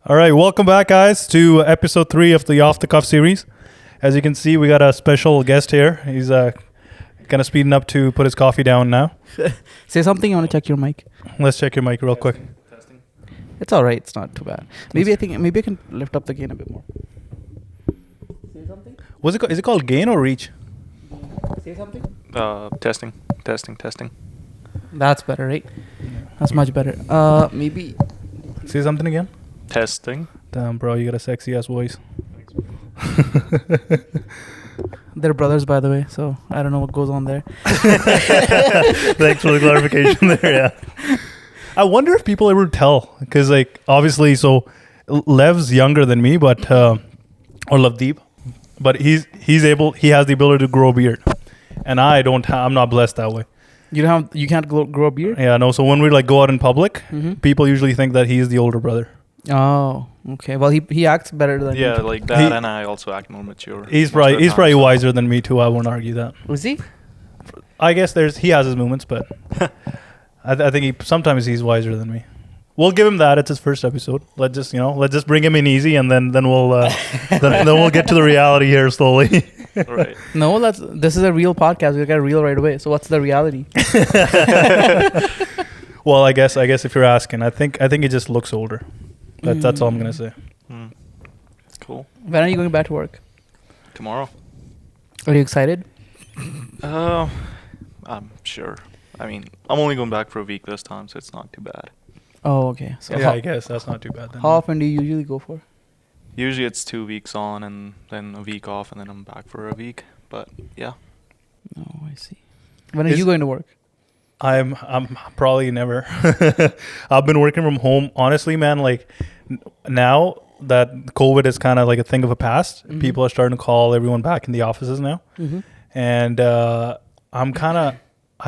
All right, welcome back, guys, to episode 3 of the Off the Cuff series. As you can see, we got a special guest here. He's kind of speeding up to put his coffee down now. Say something. I want to check your mic. Let's check your mic real quick. Testing. It's all right. It's not too bad. Maybe I can lift up the gain a bit more. Say something. Is it called gain or reach? Say something. Testing. That's better, right? That's much better. Maybe. Say something again. Testing. Damn, bro, you got a sexy ass voice. They're brothers, by the way, so I don't know what goes on there. Thanks for the clarification there. Yeah. I wonder if people ever tell, because obviously, so Lev's younger than me, but or Prabhdeep, but he has the ability to grow a beard, and I don't. I'm not blessed that way. You can't grow a beard. Yeah, no. So when we go out in public, Mm-hmm. people usually think that he's the older brother. Oh, okay. Well, he acts better than Yeah, you. like that, and I also act more mature. He's most of the probably time, so- wiser than me too. I won't argue that. Was he? I guess he has his moments, but I think sometimes he's wiser than me. We'll give him that. It's his first episode. Let's just bring him in easy, and then we'll then we'll get to the reality here slowly. Right. No, this is a real podcast. We got real right away. So what's the reality? Well, I guess if you're asking, I think he just looks older. That's all I'm gonna say. Cool. When are you going back to work? Tomorrow. Are you excited? I'm sure. I mean, I'm only going back for a week this time, so it's not too bad. Oh, okay. So Yeah, I guess that's not too bad then. how often do you usually go for? Usually it's 2 weeks on and then a week off, and then I'm back for a week. But yeah. Oh, I see. When are you going to work? I'm probably never. I've been working from home. Honestly, man, now that COVID is kind of like a thing of the past, Mm-hmm. people are starting to call everyone back in the offices now. Mm-hmm. And I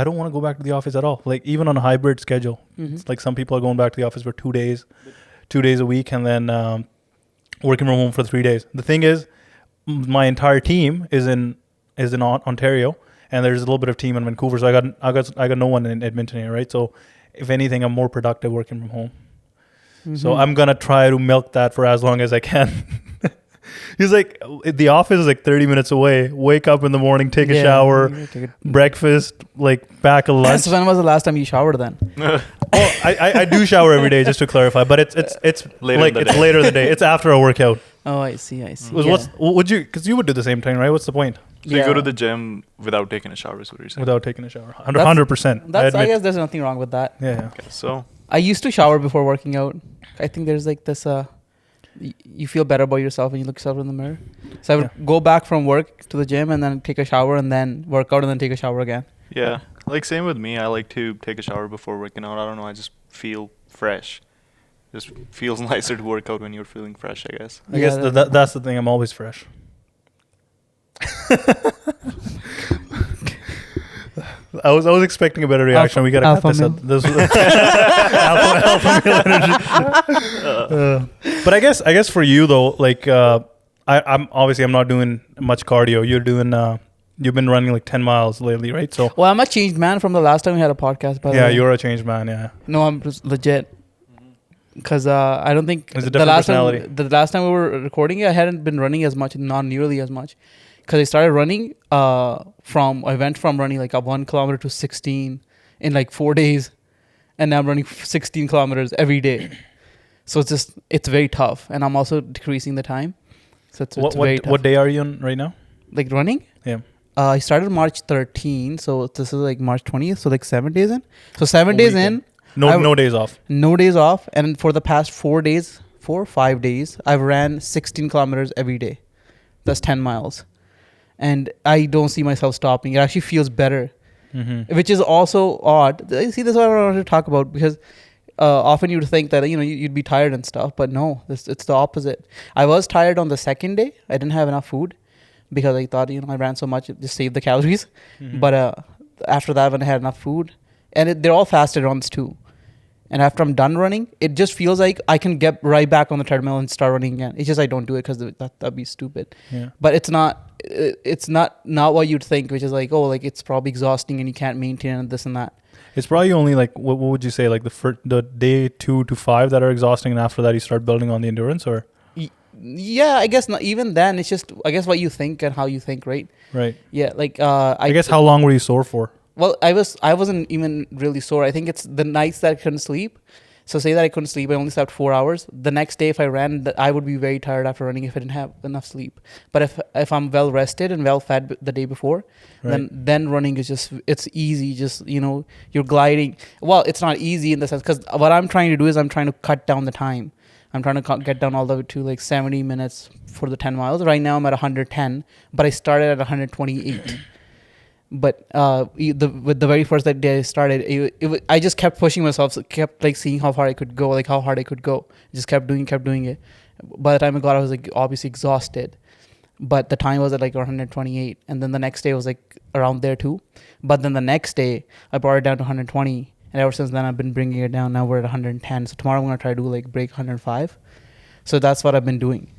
don't want to go back to the office at all. Even on a hybrid schedule. Mm-hmm. It's some people are going back to the office for 2 days a week, and then working from home for 3 days. The thing is, my entire team is in Ontario, and there's a little bit of team in Vancouver. So I got no one in Edmonton here, right? So if anything, I'm more productive working from home. Mm-hmm. So I'm gonna try to milk that for as long as I can. He's the office is 30 minutes away. Wake up in the morning, take a shower, breakfast, pack a lunch. So when was the last time you showered then? Oh, I do shower every day, just to clarify, but it's Later in the day. later in the day. It's after a workout. Oh, I see. Because you would do the same thing, right? What's the point? So you go to the gym without taking a shower, is what you're saying? Without taking a shower, 100%. I guess there's nothing wrong with that. Yeah. Okay, so I used to shower before working out. I think there's this. You feel better about yourself when you look yourself in the mirror. So I would go back from work to the gym and then take a shower and then work out and then take a shower again. yeah, same with me. I like to take a shower before working out. I don't know. I just feel fresh. Just feels nicer to work out when you're feeling fresh, I guess. I guess that's the thing. I'm always fresh. I was expecting a better reaction. We gotta cut this out. This alpha male energy. But I guess for you though, I'm not doing much cardio. You're doing you've been running 10 miles lately, right? So Well, I'm a changed man from the last time we had a podcast. By the way. you're a changed man. Yeah. No, I'm just legit. Because I don't think It's a different personality. the last time we were recording it, I hadn't been running as much, not nearly as much. Because I started running I went from running a 1 kilometer to 16 in 4 days. And now I'm running 16 kilometers every day. So it's very tough. And I'm also decreasing the time. So it's very tough. What day are you on right now? Running? Yeah. I started March 13. So this is March 20th. So 7 days in. So 7 days in. No days off. No days off. And for the past 4 or 5 days, I've ran 16 kilometers every day. That's 10 miles. And I don't see myself stopping. It actually feels better, which is also odd. See, this is what I wanted to talk about because often you'd think that, you'd be tired and stuff. But no, it's the opposite. I was tired on the second day. I didn't have enough food because I thought, I ran so much, just save the calories. But after that, when I had enough food, and they're all fasted runs too. And after I'm done running, it just feels like I can get right back on the treadmill and start running again. It's just I don't do it because that'd be stupid. Yeah. But it's not what you'd think, which is it's probably exhausting and you can't maintain and this and that. It's probably only like what would you say, like the day 2 to 5 that are exhausting, and after that you start building on the endurance, or Yeah, I guess not even then. It's just I guess what you think and how you think, right? right? Yeah, like I guess how long were you sore for? Well, I wasn't even really sore. I think it's the nights that I couldn't sleep. So say that I couldn't sleep, I only slept 4 hours. The next day, if I ran, I would be very tired after running if I didn't have enough sleep. But if I'm well rested and well fed the day before, Right. then running is just it's easy. Just you're gliding. Well, it's not easy in the sense because what I'm trying to do is I'm trying to cut down the time. I'm trying to get down all the way to like 70 minutes for the 10 miles. Right now I'm at 110, but I started at 128. But with the very first day I started, I just kept pushing myself, so kept like seeing how far I could go, like how hard I could go. Just kept doing it. By the time I got, I was like obviously exhausted. But the time was at like 128, and then the next day was like around there too. But then the next day I brought it down to 120, and ever since then I've been bringing it down. Now we're at 110. So tomorrow I'm gonna try to do like break 105. So that's what I've been doing.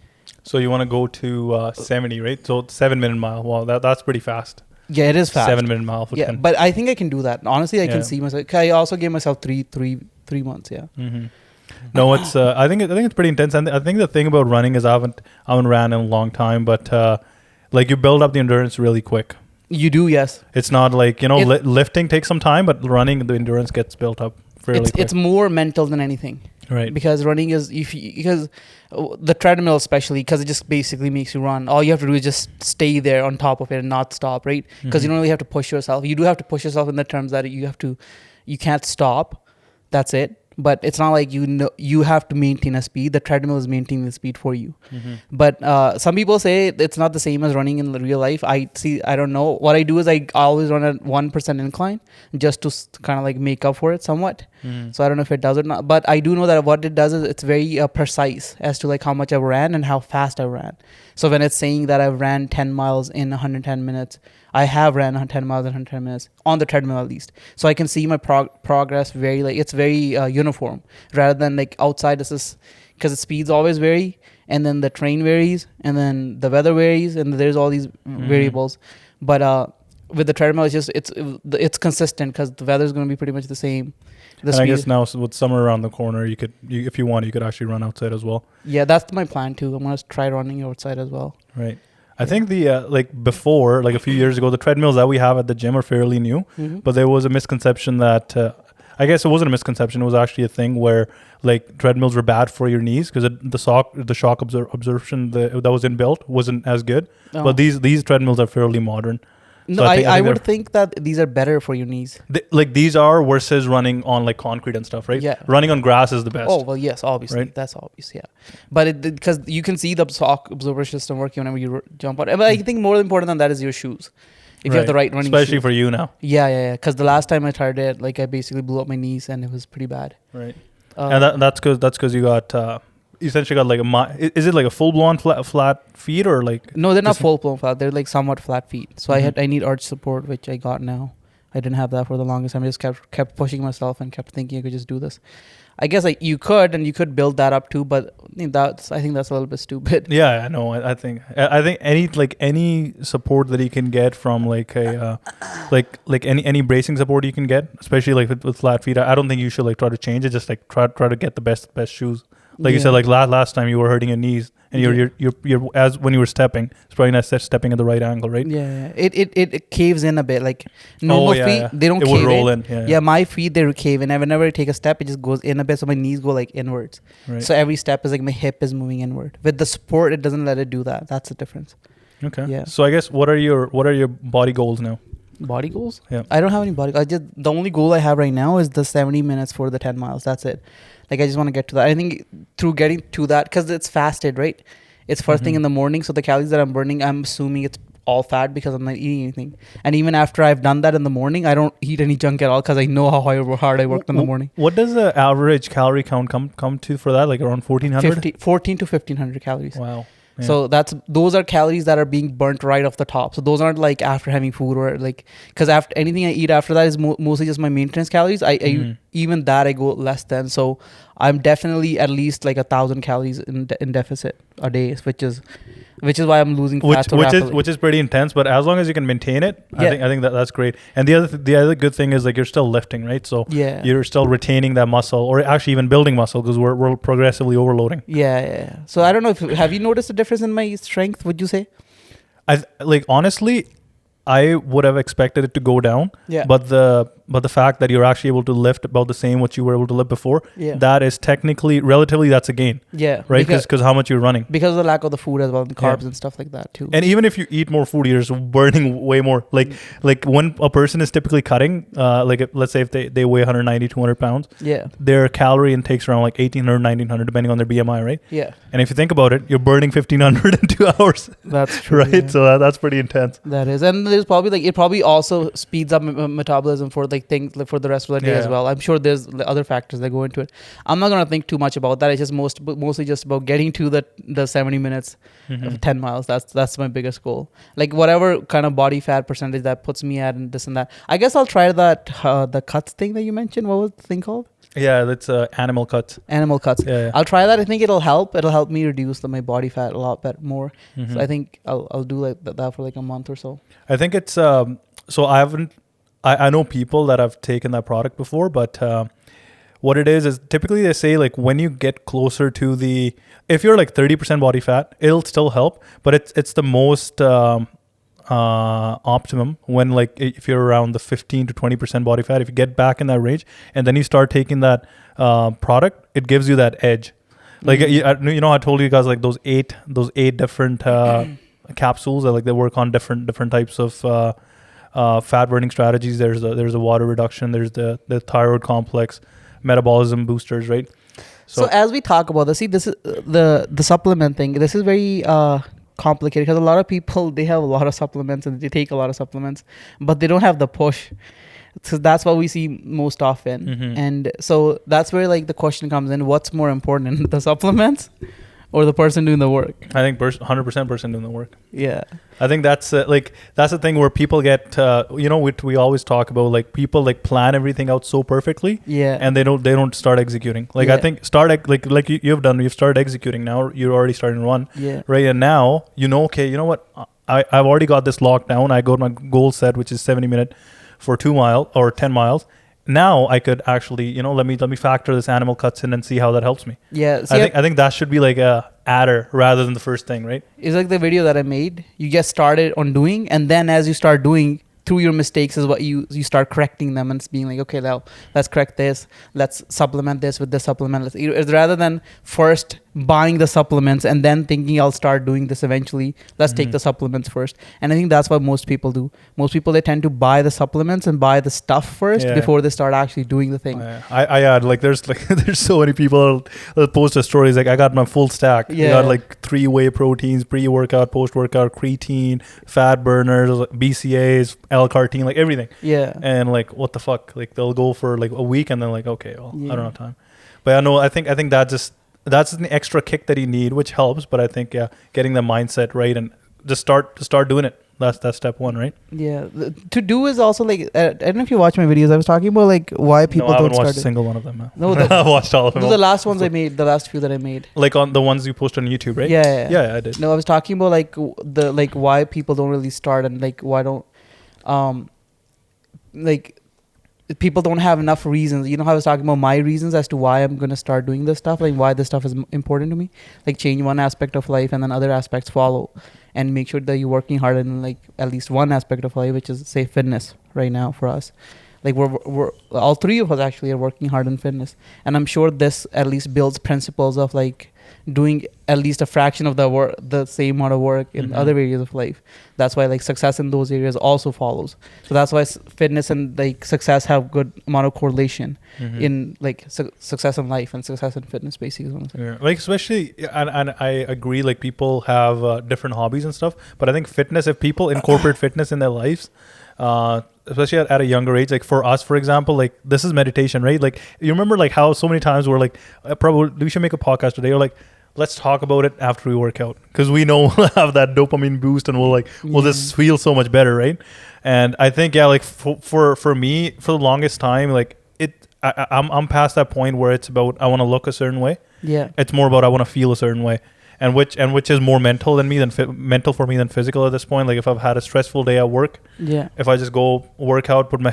So you want to go to 70, right? So 7-minute mile. Wow, that's pretty fast. Yeah, it is fast. 7-minute mile for 10. But I think I can do that. Honestly, I Yeah. can see myself. 'Cause I also gave myself three months. Yeah. Mm-hmm. No, it's I think it's pretty intense, and I think the thing about running is I haven't ran in a long time, but like you build up the endurance really quick. You do, yes. It's not like lifting takes some time, but running the endurance gets built up fairly quick. It's more mental than anything. Right. Because running is because the treadmill especially, because it just basically makes you run. All you have to do is just stay there on top of it and not stop, right? Because you don't really have to push yourself. You do have to push yourself in the terms that you can't stop. That's it. But it's not like you have to maintain a speed. The treadmill is maintaining the speed for you. Mm-hmm. But some people say it's not the same as running in real life. I don't know. What I do is I always run at 1% incline just to kind of like make up for it somewhat. Mm-hmm. So I don't know if it does or not. But I do know that what it does is it's very precise as to like how much I ran and how fast I ran. So when it's saying that I've ran 10 miles in 110 minutes, I have ran 10 miles in 110 minutes on the treadmill at least. So I can see my progress very like it's very uniform rather than like outside. This is because the speeds always vary, and then the terrain varies, and then the weather varies, and there's all these variables. But with the treadmill, it's consistent because the weather's going to be pretty much the same. And I guess now with summer around the corner, if you want, you could actually run outside as well. Yeah, that's my plan too. I'm going to try running outside as well. Right. I think the before, like a few years ago, the treadmills that we have at the gym are fairly new, but there was a misconception that I guess it wasn't a misconception. It was actually a thing where like treadmills were bad for your knees because the shock absorption that was inbuilt wasn't as good. Oh. But these treadmills are fairly modern. No, So I would think that these are better for your knees. These are versus running on like concrete and stuff, right? Yeah. Running on grass is the best. Oh, well, yes, obviously. Right? That's obvious, yeah. But because you can see the shock absorber system working whenever you jump out. But I think more important than that is your shoes. If you have the right running especially shoes. for you now. Yeah. Because the last time I tried it, like I basically blew up my knees and it was pretty bad. Right. And that's because you got essentially got like is it like a full blown flat feet or like? No, they're not full blown flat. They're like somewhat flat feet. So I need arch support, which I got now. I didn't have that for the longest time. I just kept pushing myself and kept thinking I could just do this. I guess like you could build that up too, but I think that's a little bit stupid. Yeah, I know. I think any support that you can get from like a like any bracing support you can get, especially like with flat feet. I don't think you should like try to change it. Just like try to get the best shoes. Like you said, like last time you were hurting your knees, and you're as when you were stepping, it's probably not stepping at the right angle, right? Yeah. It caves in a bit. Like normal feet, they don't it cave would roll in. Yeah, my feet they cave in. And whenever I take a step, it just goes in a bit, so my knees go like inwards. Right. So every step is like my hip is moving inward. With the support, it doesn't let it do that. That's the difference. Okay. Yeah. So I guess what are your body goals now? Body goals? Yeah. I don't have any body. The only goal I have right now is the 70 minutes for the 10 miles. That's it. Like I just want to get to that. I think through getting to that, because it's fasted, right? It's first thing in the morning, so the calories that I'm burning, I'm assuming it's all fat because I'm not eating anything. And even after I've done that in the morning, I don't eat any junk at all because I know how hard I worked in the morning. What does the average calorie count come to for that? Like around 1,400? 14 to 1,500 calories. Wow. Yeah. So those are calories that are being burnt right off the top. So those aren't like after having food or like, because after anything I eat after that is mostly just my maintenance calories. I even that I go less than. So I'm definitely at least like 1,000 calories in deficit a day, which is which is why I'm losing fat which so which rapidly. is which is pretty intense. But as long as you can maintain it, Yeah. I think that's great. And the other good thing is like you're still lifting, right? So Yeah. you're still retaining that muscle, or actually even building muscle, because we're progressively overloading. Yeah. So I don't know if have you noticed a difference in my strength? Would you say? Like honestly, I would have expected it to go down. Yeah. But the fact that you're actually able to lift about the same what you were able to lift before, Yeah. that is technically relatively that's a gain, Yeah. right? Because how much you're running. Because of the lack of the food as well, and carbs Yeah. and stuff like that too. And even if you eat more food, you're just burning way more. Like when a person is typically cutting, let's say if they weigh 190, 200 pounds, yeah. their calorie intake's around like 1800, 1900, depending on their BMI, right? Yeah. And if you think about it, you're burning 1500 in 2 hours, That's true. right? Yeah. So that's pretty intense. That is, and there's probably like it probably also speeds up metabolism for like things like for the rest of the day as Yeah. well. I'm sure there's other factors that go into it. I'm not gonna think too much about that. It's just mostly just about getting to the 70 minutes of 10 miles. That's my biggest goal. Like whatever kind of body fat percentage that puts me at, and this and that. I guess I'll try that the cuts thing that you mentioned. What was the thing called? Yeah, that's animal cuts. Animal cuts. Yeah. I'll try that. I think it'll help. It'll help me reduce my body fat a lot more. Mhm. So I think I'll do like that for like a month or so. I think it's so I know people that have taken that product before, but what it is typically they say like when you get closer to if you're like 30% body fat, it'll still help, but it's the most optimum when like if you're around the 15 to 20% body fat. If you get back in that range and then you start taking that product, it gives you that edge. Like I told you guys like those eight different capsules that like they work on different types of fat burning strategies. There's a water reduction. There's the thyroid complex, metabolism boosters, right? So as we talk about this, see, this is the supplement thing. This is very complicated because a lot of people, they have a lot of supplements and they take a lot of supplements, but they don't have the push. So that's what we see most often. Mhm. And so that's where like the question comes in: what's more important, the supplements or the person doing the work? I think 100% person doing the work. Yeah. I think that's the thing where people get we always talk about like people like plan everything out so perfectly, Yeah. and they don't start executing. Like Yeah. I think like you've done, you've started executing now. You're already starting to run, Yeah. right? And now okay, you know what? I've already got this locked down. I got my goal set, which is 70 minute for 2 mile or 10 miles. Now I could actually, let me factor this animal cuts in and see how that helps me. Yeah. See, I think that should be like a adder rather than the first thing, right? it's like the video that I made. You get started on doing, and then as you start doing, through your mistakes is what you start correcting them, and it's being like, okay, now let's correct this, let's supplement this with this supplement. It's rather than first buying the supplements and then thinking I'll start doing this eventually, let's take Mhm. the supplements first. And I think that's what most people do. Most people, they tend to buy the supplements and buy the stuff first Yeah. before they start actually doing the thing. I add like there's so many people that post a stories like I got my full stack. I Yeah. got like 3 whey proteins, pre-workout, post-workout, creatine, fat burners, BCAAs, L-carnitine, like everything. Yeah. And like what the fuck? Like they'll go for like a week and then like okay, well Yeah. I don't have time. But I think that's an extra kick that you need, which helps. But I think getting the mindset right and just start doing it. That's step one, right? Yeah. To do is also like, I don't know if you watch my videos. I was talking about like why people I don't haven't watched start a it. single one of them. Man. No, I watched all of them. Those are the last ones I made, the last few that I made. Like on the ones you post on YouTube, right? Yeah. I did. No, I was talking about like why people don't really start, and like why don't like people don't have enough reasons. You know how I was talking about my reasons as to why I'm going to start doing this stuff, like why this stuff is important to me. Like change one aspect of life and then other aspects follow, and make sure that you're working hard in like at least one aspect of life, which is say fitness right now for us. Like we're all three of us actually are working hard in fitness, and I'm sure this at least builds principles of like doing at least a fraction of the same amount of work in Mhm. other areas of life. That's why like success in those areas also follows. So that's why fitness and like success have good amount of correlation Mhm. in like success in life and success in fitness, basically. Yeah. Like especially, and I agree. Like people have different hobbies and stuff, but I think fitness. If people incorporate fitness in their lives, especially at a younger age, like for us, for example, like this is meditation, right? Like you remember like how so many times we're like, probably we should make a podcast today, or like let's talk about it after we work out because we know we'll have that dopamine boost and we'll just feel so much better, right? And I think like for me for the longest time, like I'm past that point where it's about I want to look a certain way. Yeah. It's more about I want to feel a certain way. and which is more mental than me than mental for me than physical at this point. Like if I've had a stressful day at work, Yeah. if I just go work out, put my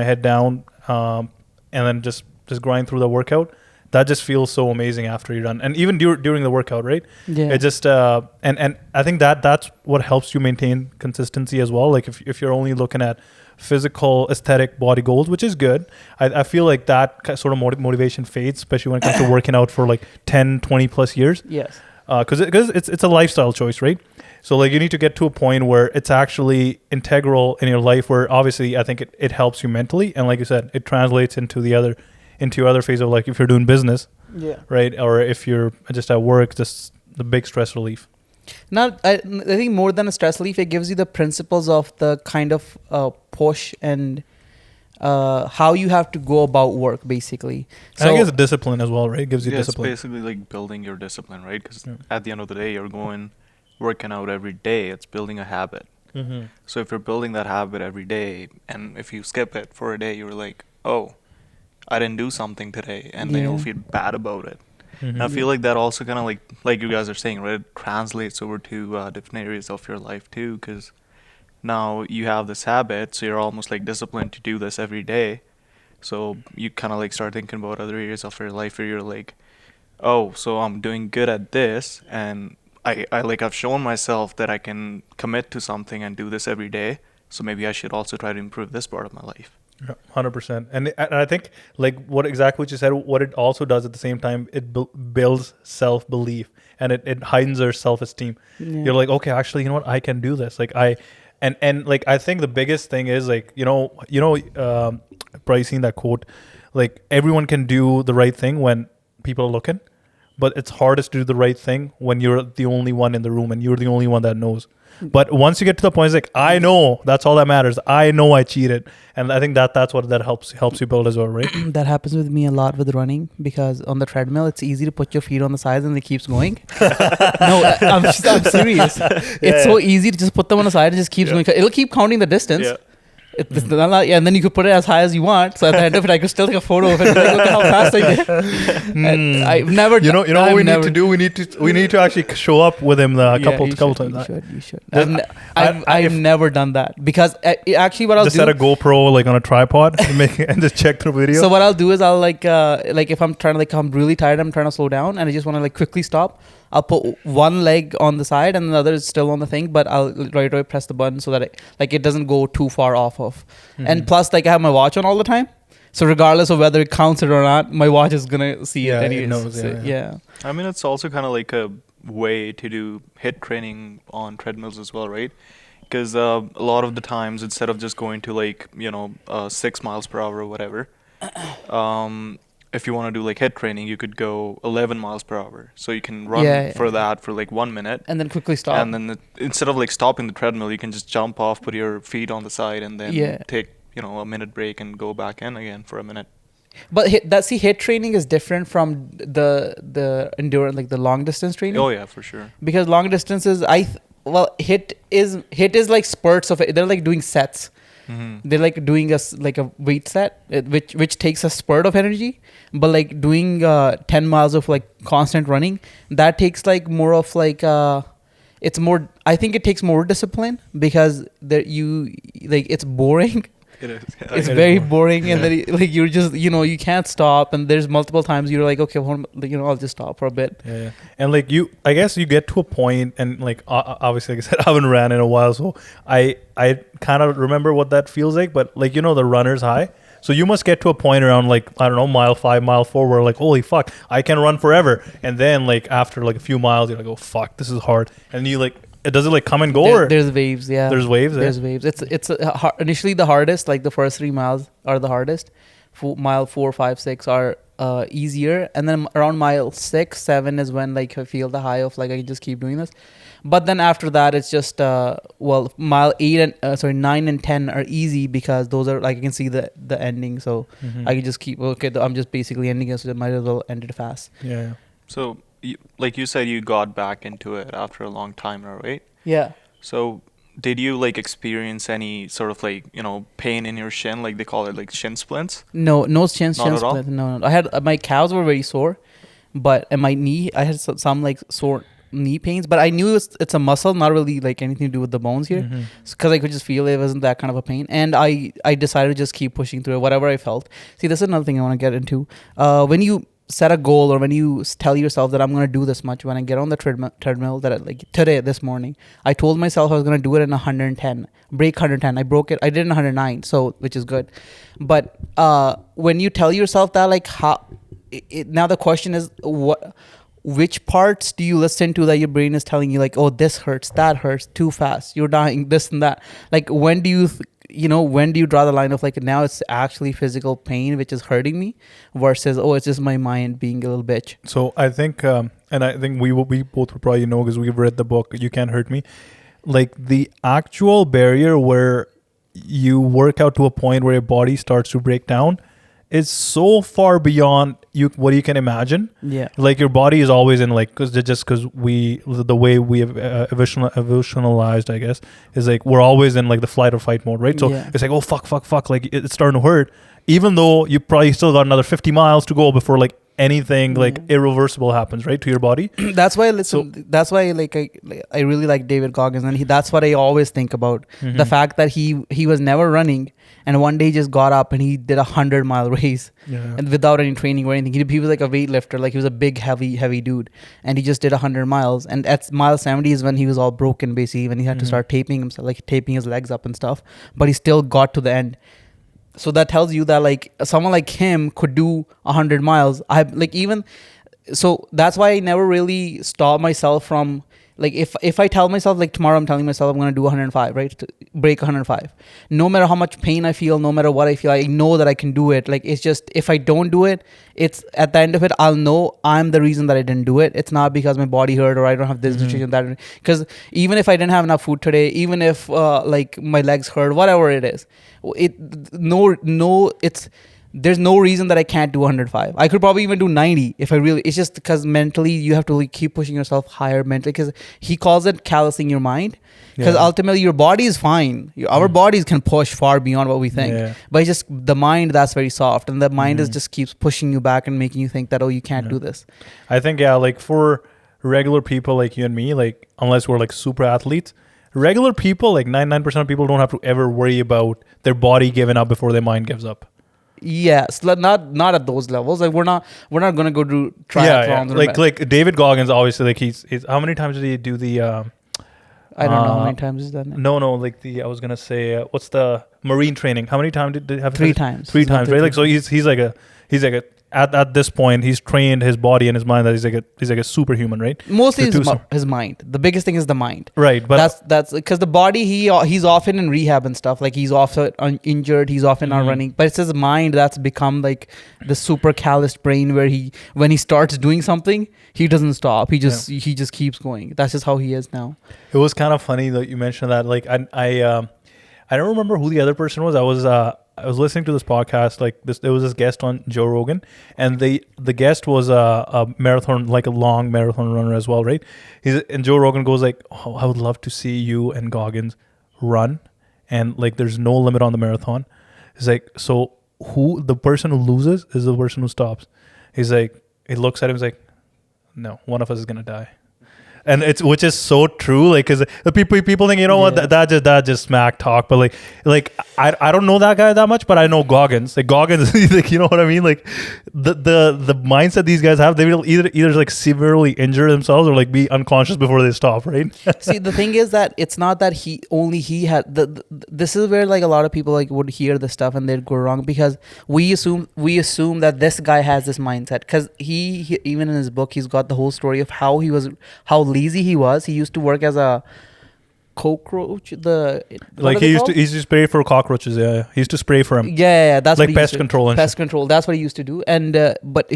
head down, and then just grind through the workout, that just feels so amazing after you're done. And even during the workout, right? Yeah. It just and I think that's what helps you maintain consistency as well. Like if you're only looking at physical aesthetic body goals, which is good, I feel like that sort of motivation fades, especially when it comes to working out for like 10, 20 plus years. Yes. Because it's a lifestyle choice, right? So like you need to get to a point where it's actually integral in your life, where obviously I think it helps you mentally, and like you said, it translates into your other phase of, like, if you're doing business, Yeah. right, or if you're just at work, just the big stress relief. Now, I think more than a stress relief, it gives you the principles of the kind of push and how you have to go about work, basically. So, I guess discipline as well, right? It gives you discipline. It's basically like building your discipline, right? Because at the end of the day, you're working out every day. It's building a habit. Mm-hmm. So if you're building that habit every day, and if you skip it for a day, you're like, oh, I didn't do something today, and then you'll feel bad about it. Mm-hmm. And I feel like that also kind of like you guys are saying, right? It translates over to different areas of your life too, because now you have this habit, so you're almost like disciplined to do this every day. So you kind of like start thinking about other areas of your life where you're like, oh, so I'm doing good at this, and I've shown myself that I can commit to something and do this every day. So maybe I should also try to improve this part of my life. Yeah, 100%. And I think, like, what you said, what it also does at the same time, it builds self-belief, and it heightens our self-esteem. Yeah. You're like, okay, actually, you know what, I can do this. Like and like, I think the biggest thing is, like, probably seen that quote, like, everyone can do the right thing when people are looking, but it's hardest to do the right thing when you're the only one in the room and you're the only one that knows. But once you get to the point, it's like, I know, that's all that matters. I know I cheated. And I think that's what that helps you build as well, right? That happens with me a lot with running, because on the treadmill, it's easy to put your feet on the sides and it keeps going. No, I'm serious. It's so easy to just put them on the side and just keeps going. It'll keep counting the distance. Yeah. And then you could put it as high as you want. So at the end of it, I could still take a photo of it. Like, look at how fast I did. And I've never. You know what we need to do? We need to actually show up with him a couple times. You should. I've never done that, because actually what I'll do. Just set a GoPro like on a tripod and just check the video. So what I'll do is I'll like if I'm trying to, I'm really tired, I'm trying to slow down, and I just want to like quickly stop. I'll put one leg on the side and the other is still on the thing, but I'll right away press the button so that it doesn't go too far off of. Mm-hmm. And plus, like, I have my watch on all the time, so regardless of whether it counts it or not, my watch is gonna see it anyways. It knows, Yeah. I mean, it's also kind of like a way to do HIIT training on treadmills as well, right? Because a lot of the times, instead of just going to 6 miles per hour or whatever, if you want to do like HIIT training, you could go 11 miles per hour. So you can run that for like 1 minute. And then quickly stop. And then instead of like stopping the treadmill, you can just jump off, put your feet on the side, and then take, a minute break and go back in again for a minute. But HIIT training is different from the endurance, like the long distance training. Oh yeah, for sure. Because long distance is, HIIT is like spurts of it. They're like doing sets. Mm-hmm. They're like doing a weight set, which takes a spurt of energy, but like doing 10 miles of like constant running, that takes like more of like it's more. I think it takes more discipline, because it's boring. It is. It's very boring, and then like you're just you can't stop, and there's multiple times you're like, okay, I'll just stop for a bit. Yeah. And like I guess you get to a point, and like obviously, like I said, I haven't ran in a while, so I kind of remember what that feels like. But like the runner's high. So you must get to a point around like, I don't know, mile 5, mile 4, where like, holy fuck, I can run forever. And then like after like a few miles, you're like, oh fuck, this is hard. And you like, does it like come and go? There's waves, yeah. There's waves. There's waves. It's initially the hardest. Like the first 3 miles are the hardest. Mile 4, 5, 6 are easier, and then around mile 6, 7 is when like I feel the high of like I can just keep doing this. But then after that, it's just mile 8 and 9 and 10 are easy, because those are like I can see the ending, so I can just keep I'm just basically ending it, so I might as well end it fast. Yeah. So like you said, you got back into it after a long time now, right? Yeah. So did you like experience any sort of like pain in your shin, like they call it like shin splints? No shin splints. No. I had my calves were very sore, but in my knee I had some like sore knee pains, but I knew it's a muscle, not really like anything to do with the bones here, Mhm. because I could just feel it wasn't that kind of a pain, and I decided to just keep pushing through it, whatever I felt. See, this is another thing I want to get into. When you set a goal, or when you tell yourself that I'm going to do this much, when I get on the treadmill that like today, this morning, I told myself I was going to do it in 110, break 110. I broke it. I did it in 109, so which is good. But when you tell yourself that, like, how now the question is, which parts do you listen to that your brain is telling you, like, oh, this hurts, that hurts, too fast, you're dying, this and that? Like, when do you when do you draw the line of, like, now it's actually physical pain which is hurting me, versus, oh, it's just my mind being a little bitch? So I think, and I think we both will probably know, because we've read the book You Can't Hurt Me. Like, the actual barrier where you work out to a point where your body starts to break down is so far beyond what you can imagine. Yeah. Like, your body is always in, like, because the way we have evolutionalized, I guess, is like we're always in like the flight or fight mode, right? So Yeah. it's like, oh, fuck, like it's starting to hurt, even though you probably still got another 50 miles to go before like anything like irreversible happens, right, to your body. That's why that's why I really like David Goggins, and that's what I always think about. The fact that he was never running, and one day he just got up and he did 100-mile race, and without any training or anything. He was like a weightlifter, like he was a big heavy dude, and he just did 100 miles. And at mile 70 is when he was all broken, basically, when he had to start taping himself, like taping his legs up and stuff, but he still got to the end. So that tells you that, like, someone like him could do 100 miles. So that's why I never really stop myself from, like, if I tell myself, like, tomorrow I'm telling myself I'm going to do 105, right? To break 105. No matter how much pain I feel, no matter what I feel, I know that I can do it. Like, it's just, if I don't do it, it's at the end of it, I'll know I'm the reason that I didn't do it. It's not because my body hurt or I don't have this nutrition, that. Because even if I didn't have enough food today, even if like my legs hurt, whatever it is, there's no reason that I can't do 105. I could probably even do 90 if I really. It's just because mentally you have to, like, keep pushing yourself higher mentally. Because he calls it callousing your mind. Because ultimately your body is fine. Our bodies can push far beyond what we think. But it's just the mind that's very soft, and the mind is just keeps pushing you back and making you think that, oh, you can't do this. I think, like, for regular people like you and me, like, unless we're like super athletes, regular people, like 99% of people, don't have to ever worry about their body giving up before their mind gives up. Yes, not at those levels. Like, we're not gonna go do triathlons. Like David Goggins, obviously, like he's how many times did he do the? I don't know how many times he's done it. No, like I was gonna say, what's the marine training? How many times did he have? 3 times. 3 times, right? Like, so he's like a at this point, he's trained his body and his mind that he's like a superhuman, right? Mostly his mind. The biggest thing is the mind. Right, but that's because the body, he's often in rehab and stuff. Like, he's often injured. He's often not running. But it's his mind that's become like the super calloused brain, where when he starts doing something, he doesn't stop. He just keeps going. That's just how he is now. It was kind of funny that you mentioned that. Like, I don't remember who the other person was. I was listening to this podcast, like there was this guest on Joe Rogan, and the guest was a marathon, like a long marathon runner as well, right? And Joe Rogan goes like, oh, I would love to see you and Goggins run, and like there's no limit on the marathon. He's like, so the person who loses is the person who stops. He's like, he looks at him, he's like, no, one of us is gonna die. And which is so true, like, because the people think, you know what, that just smack talk, but like I don't know that guy that much, but I know Goggins. Like, Goggins, like, you know what I mean? Like, the mindset these guys have, they will either like severely injure themselves or like be unconscious before they stop, right? See, the thing is that it's not that he had this is where, like, a lot of people, like, would hear the stuff and they'd go wrong, because we assume that this guy has this mindset, because he even in his book, he's got the whole story of how lazy he was. He used to work as a cockroach. He used to spray for cockroaches. Yeah, he used to spray for him. Yeah, that's like pest control. Pest control. That's what he used to do. And but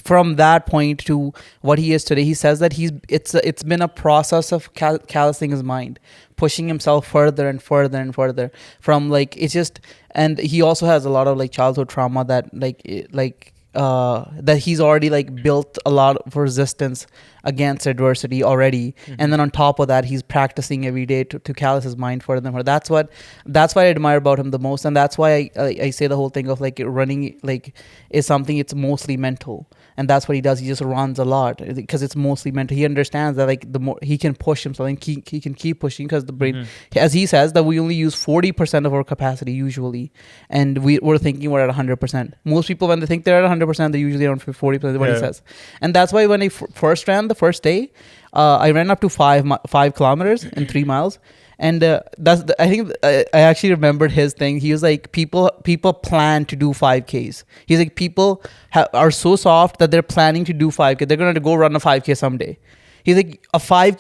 from that point to what he is today, he says that it's been a process of callousing his mind, pushing himself further and further and further. From, like, it's just, and he also has a lot of, like, childhood trauma that that he's already, like, built a lot of resistance against adversity already, and then on top of that he's practicing every day to callous his mind further and further. That's what I admire about him the most, and that's why I say the whole thing of like running like is something, it's mostly mental, and that's what he does. He just runs a lot because it's mostly mental. He understands that like the more he can push himself and he can keep pushing, because the brain, as he says, that we only use 40% of our capacity usually, and we're thinking we're at 100%. Most people, when they think they're at 100%, they're usually around 40%, what he says. And that's why when I first ran the first day, I ran up to 5 kilometers in 3 miles. And I think I actually remembered his thing. He was like, people plan to do 5Ks. He's like, people are so soft that they're planning to do 5K. They're going to go run a 5K someday. He's like,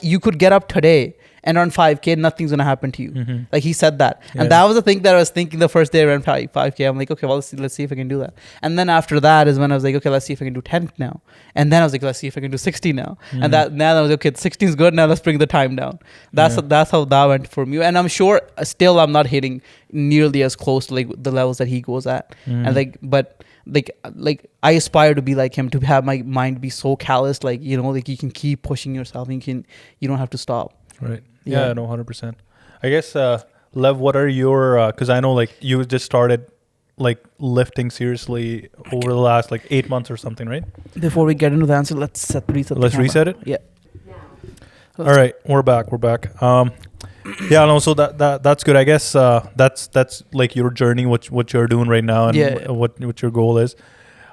you could get up today and run 5K, nothing's going to happen to you. Like he said that. Yeah. And that was the thing that I was thinking the first day I ran 5K. I'm like, okay, well, let's see if I can do that. And then after that is when I was like, okay, let's see if I can do 10 now. And then I was like, let's see if I can do 60 now. And now I was like, okay, 16 is good. Now let's bring the time down. That's how that went for me. And I'm sure still I'm not hitting nearly as close to like the levels that he goes at. And like I aspire to be like him, to have my mind be so callous, like, you know, like you can keep pushing yourself and you don't have to stop. Right. Yeah, no, 100%. I guess, Lev, what are your, because I know like you just started like lifting seriously over the last like 8 months or something, right? Before we get into the answer, let's reset it. Yeah. All right, we're back. Yeah, no, so that's good. I guess that's like your journey, what you're doing right now, and what your goal is.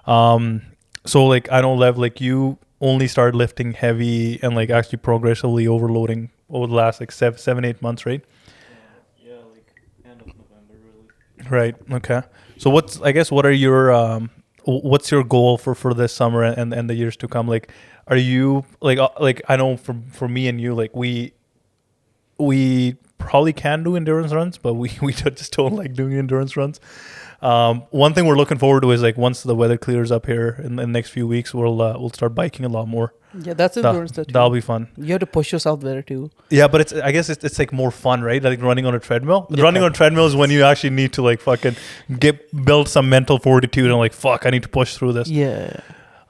So like I know, Lev, like you only started lifting heavy and like actually progressively overloading over the last like 7-8 months, right? Yeah, like end of November, really. Right. Okay. So what are your what's your goal for this summer and the years to come? Like, are you like I know for me and you, like we probably can do endurance runs, but we just don't like doing endurance runs. One thing we're looking forward to is like once the weather clears up here in the next few weeks, we'll start biking a lot more. Yeah, that's endurance. That'll be fun. You have to push yourself there too. Yeah, but I guess it's like more fun, right? Like running on a treadmill. Yeah, running on a treadmill is when you actually need to like fucking build some mental fortitude and like, fuck, I need to push through this. Yeah.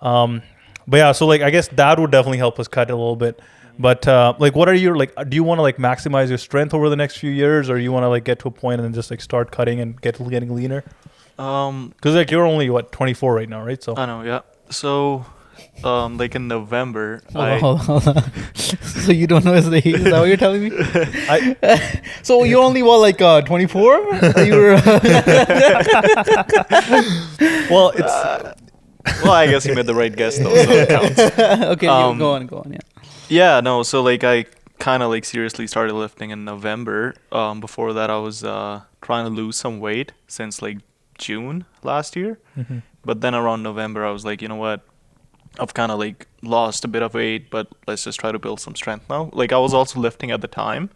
But yeah, so like I guess that would definitely help us cut a little bit. But like, what are your like? Do you want to like maximize your strength over the next few years, or you want to like get to a point and then just like start cutting and getting leaner? Because like you're only 24 right now, right? So I know, yeah. So, like in November, hold on. So you don't know his age? Is that what you're telling me? So you're only 24? Well, it's. Well, I guess you made the right guess though, so it counts. Okay, go on, yeah. Yeah, no, so like I kind of like seriously started lifting in November. Before that, I was trying to lose some weight since like June last year. But then around November, I was like, you know what? I've kind of like lost a bit of weight, but let's just try to build some strength now. Like I was also lifting at the time,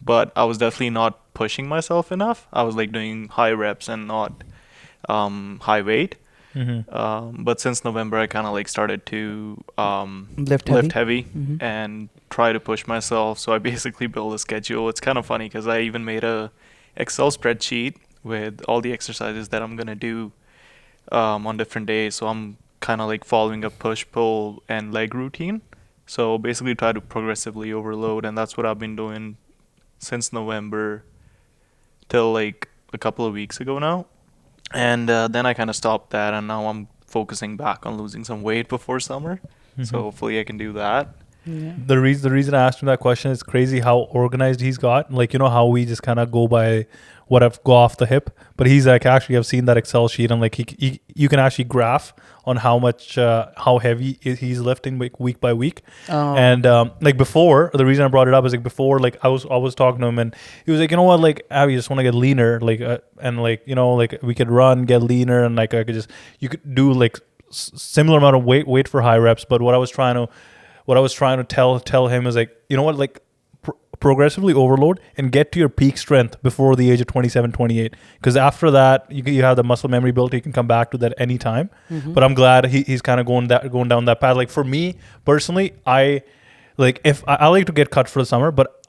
but I was definitely not pushing myself enough. I was like doing high reps and not high weight. But since November, I kind of like started to lift heavy and try to push myself. So I basically built a schedule. It's kind of funny because I even made a Excel spreadsheet with all the exercises that I'm gonna do on different days. So I'm kind of like following a push, pull, and leg routine. So basically try to progressively overload, and that's what I've been doing since November till like a couple of weeks ago now. And then I kind of stopped that, and now I'm focusing back on losing some weight before summer. So hopefully I can do that. Yeah. The reason I asked him that question is crazy how organized he's got. Like, you know how we just kind of go by go off the hip, but he's like, actually I've seen that Excel sheet, and like you can actually graph on how much how heavy he's lifting week by week. And like before, the reason I brought it up is like before, like I was talking to him, and he was like, you know what, like Abby, just want to get leaner, like and like, you know, like we could run, get leaner, and like you could do like similar amount of weight for high reps. But what I was trying to tell him is like, you know what, like progressively overload and get to your peak strength before the age of 27, 28. Because after that, you have the muscle memory built. You can come back to that anytime. But I'm glad he's kind of going down that path. Like for me personally, like if I like to get cut for the summer, but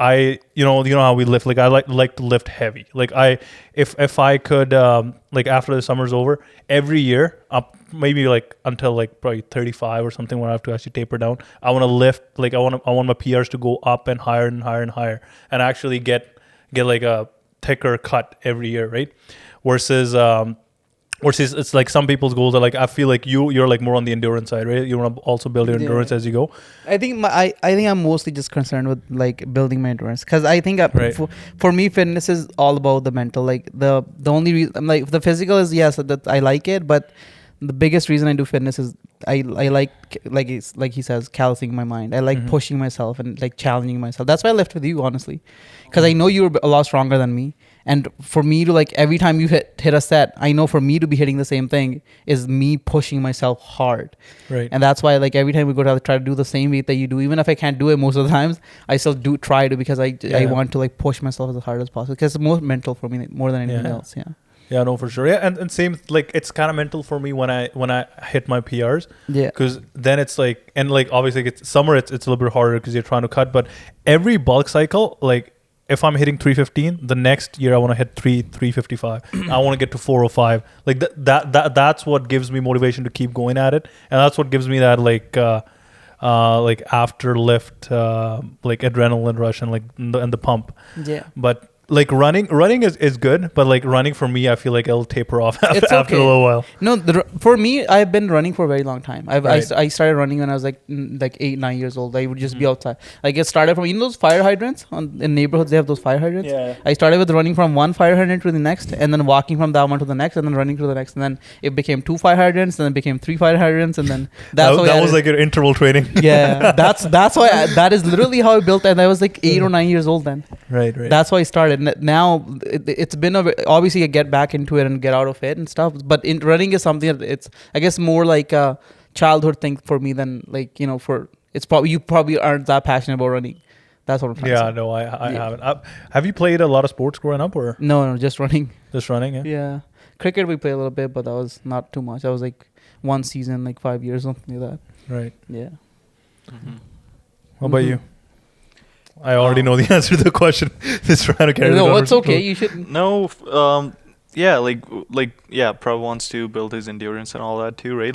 you know how we lift. Like I like to lift heavy. Like if I could like after the summer's over, every year up maybe like until like probably 35 or something when I have to actually taper down. I want to lift like I want my PRs to go up and higher and higher and higher, and actually get like a thicker cut every year, right? Versus it's like some people's goals are like, I feel like you're like more on the endurance side, right? You want to also build your endurance as you go. I think I think I'm mostly just concerned with like building my endurance, because I think Right. for me fitness is all about the mental. Like the only reason, like the physical is, yes, that I like it, but the biggest reason I do fitness is I like it's like he says, callousing my mind. I like pushing myself and like challenging myself. That's why I left with you, honestly, because I know you're a lot stronger than me. And for me to like every time you hit a set, I know for me to be hitting the same thing is me pushing myself hard. Right. And that's why like every time we go to try to do the same weight that you do, even if I can't do it most of the times, I still do try to, because I want to like push myself as hard as possible, because it's more mental for me, like, more than anything else. Yeah. Yeah, no, for sure. Yeah, and same, like it's kind of mental for me when I hit my PRs. Yeah. Because then it's like, and like obviously it's summer, it's a little bit harder because you're trying to cut. But every bulk cycle, like if I'm hitting 315, the next year I want to hit 355. I want to get to 405. Like that's what gives me motivation to keep going at it, and that's what gives me that like after lift like adrenaline rush and like and the pump. Yeah. But like running is good, but like running for me, I feel like it'll taper off after a little while. No, for me, I've been running for a very long time. Right. I started running when I was like 8-9 years old. I would just be outside. Like it started from, those fire hydrants in neighborhoods. They have those fire hydrants. Yeah. I started with running from one fire hydrant to the next, and then walking from that one to the next, and then running to the next, and then it became 2 fire hydrants, and then it became 3 fire hydrants, and then that was like your interval training. Yeah, that's why that is literally how I built it. And I was like 8 or 9 years old then. Right. That's why I started. Now it's been obviously I get back into it and get out of it and stuff. But running is something that it's, I guess, more like a childhood thing for me than like, for it's probably, you probably aren't that passionate about running. That's what I'm trying to say. No, I haven't. Have you played a lot of sports growing up, or No, just running. just running? Yeah. Yeah, cricket we play a little bit, but that was not too much. That was like one season, like 5 years, something like that. Right. Yeah. What about you? I already know the answer to the question. Just trying to carry it No, over. it's okay. You should. No, yeah, yeah, Prabh wants to build his endurance and all that too, right?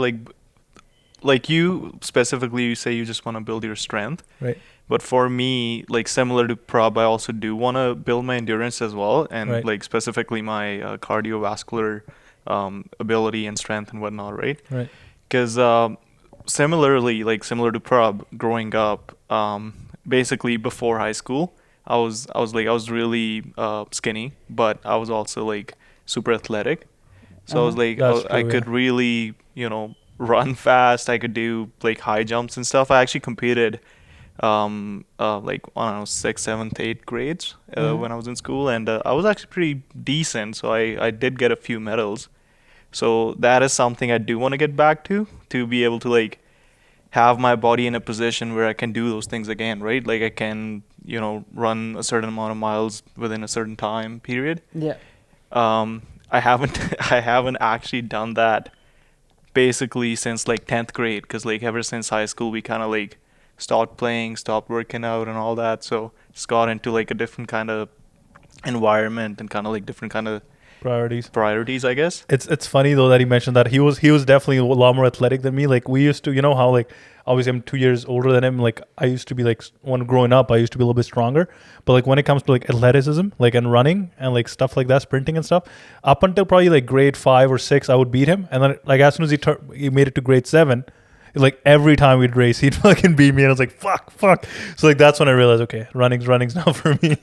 Like you specifically, you say you just want to build your strength. Right. But for me, like similar to Prabh, I also do want to build my endurance as well, and Right. like specifically my cardiovascular ability and strength and whatnot, right? Right. Because similar to Prabh, growing up, basically before high school, I was really skinny, but I was also like super athletic. So I was like, That's I true, could really, run fast. I could do like high jumps and stuff. I actually competed, like I don't know, 6th, 7th, 8th grades when I was in school, and I was actually pretty decent. So I did get a few medals. So that is something I do want to get back to be able to like have my body in a position where I can do those things again, right? Like I can, run a certain amount of miles within a certain time period. Yeah. I haven't actually done that basically since like 10th grade, because like ever since high school we kind of like stopped playing, stopped working out and all that. So just got into like a different kind of environment and kind of like different kind of priorities, I guess. It's funny though that he mentioned that he was definitely a lot more athletic than me. Like we used to, how like obviously I'm 2 years older than him. Like I used to be like, when growing up, I used to be a little bit stronger. But like when it comes to like athleticism, like and running and like stuff like that, sprinting and stuff, up until probably like grade 5 or 6, I would beat him. And then like as soon as he made it to grade 7, like every time we'd race, he'd fucking beat me, and I was like, fuck. So like that's when I realized, okay, running's not for me.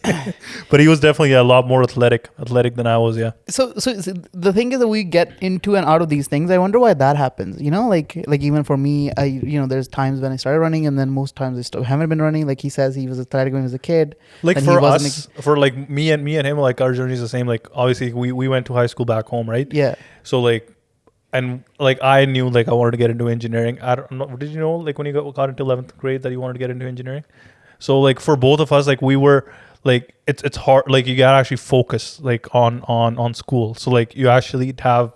But he was definitely a lot more athletic than I was. Yeah. So the thing is that we get into and out of these things. I wonder why that happens. Like even for me, there's times when I started running, and then most times I still haven't been running. Like he says, he was athletic when he was a kid. Like for us, for like me and him, like our journey is the same. Like obviously we went to high school back home, right? Yeah. So like. And like I knew like I wanted to get into engineering. I don't know. Did you know like when you got into 11th grade that you wanted to get into engineering? So like for both of us, like we were like it's hard. Like you gotta actually focus like on school. So like you actually have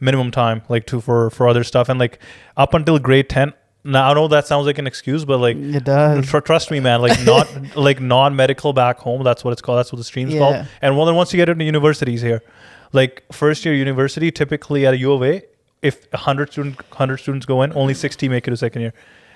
minimum time like for other stuff. And like up until grade 10, now I know that sounds like an excuse, but like It does. trust me, man. Like not like non-medical back home. That's what it's called. That's what the stream's called. Yeah. And well, then once you get into universities here, like first year university, typically at a U of A, if 100 students go in, only 60 make it to second year.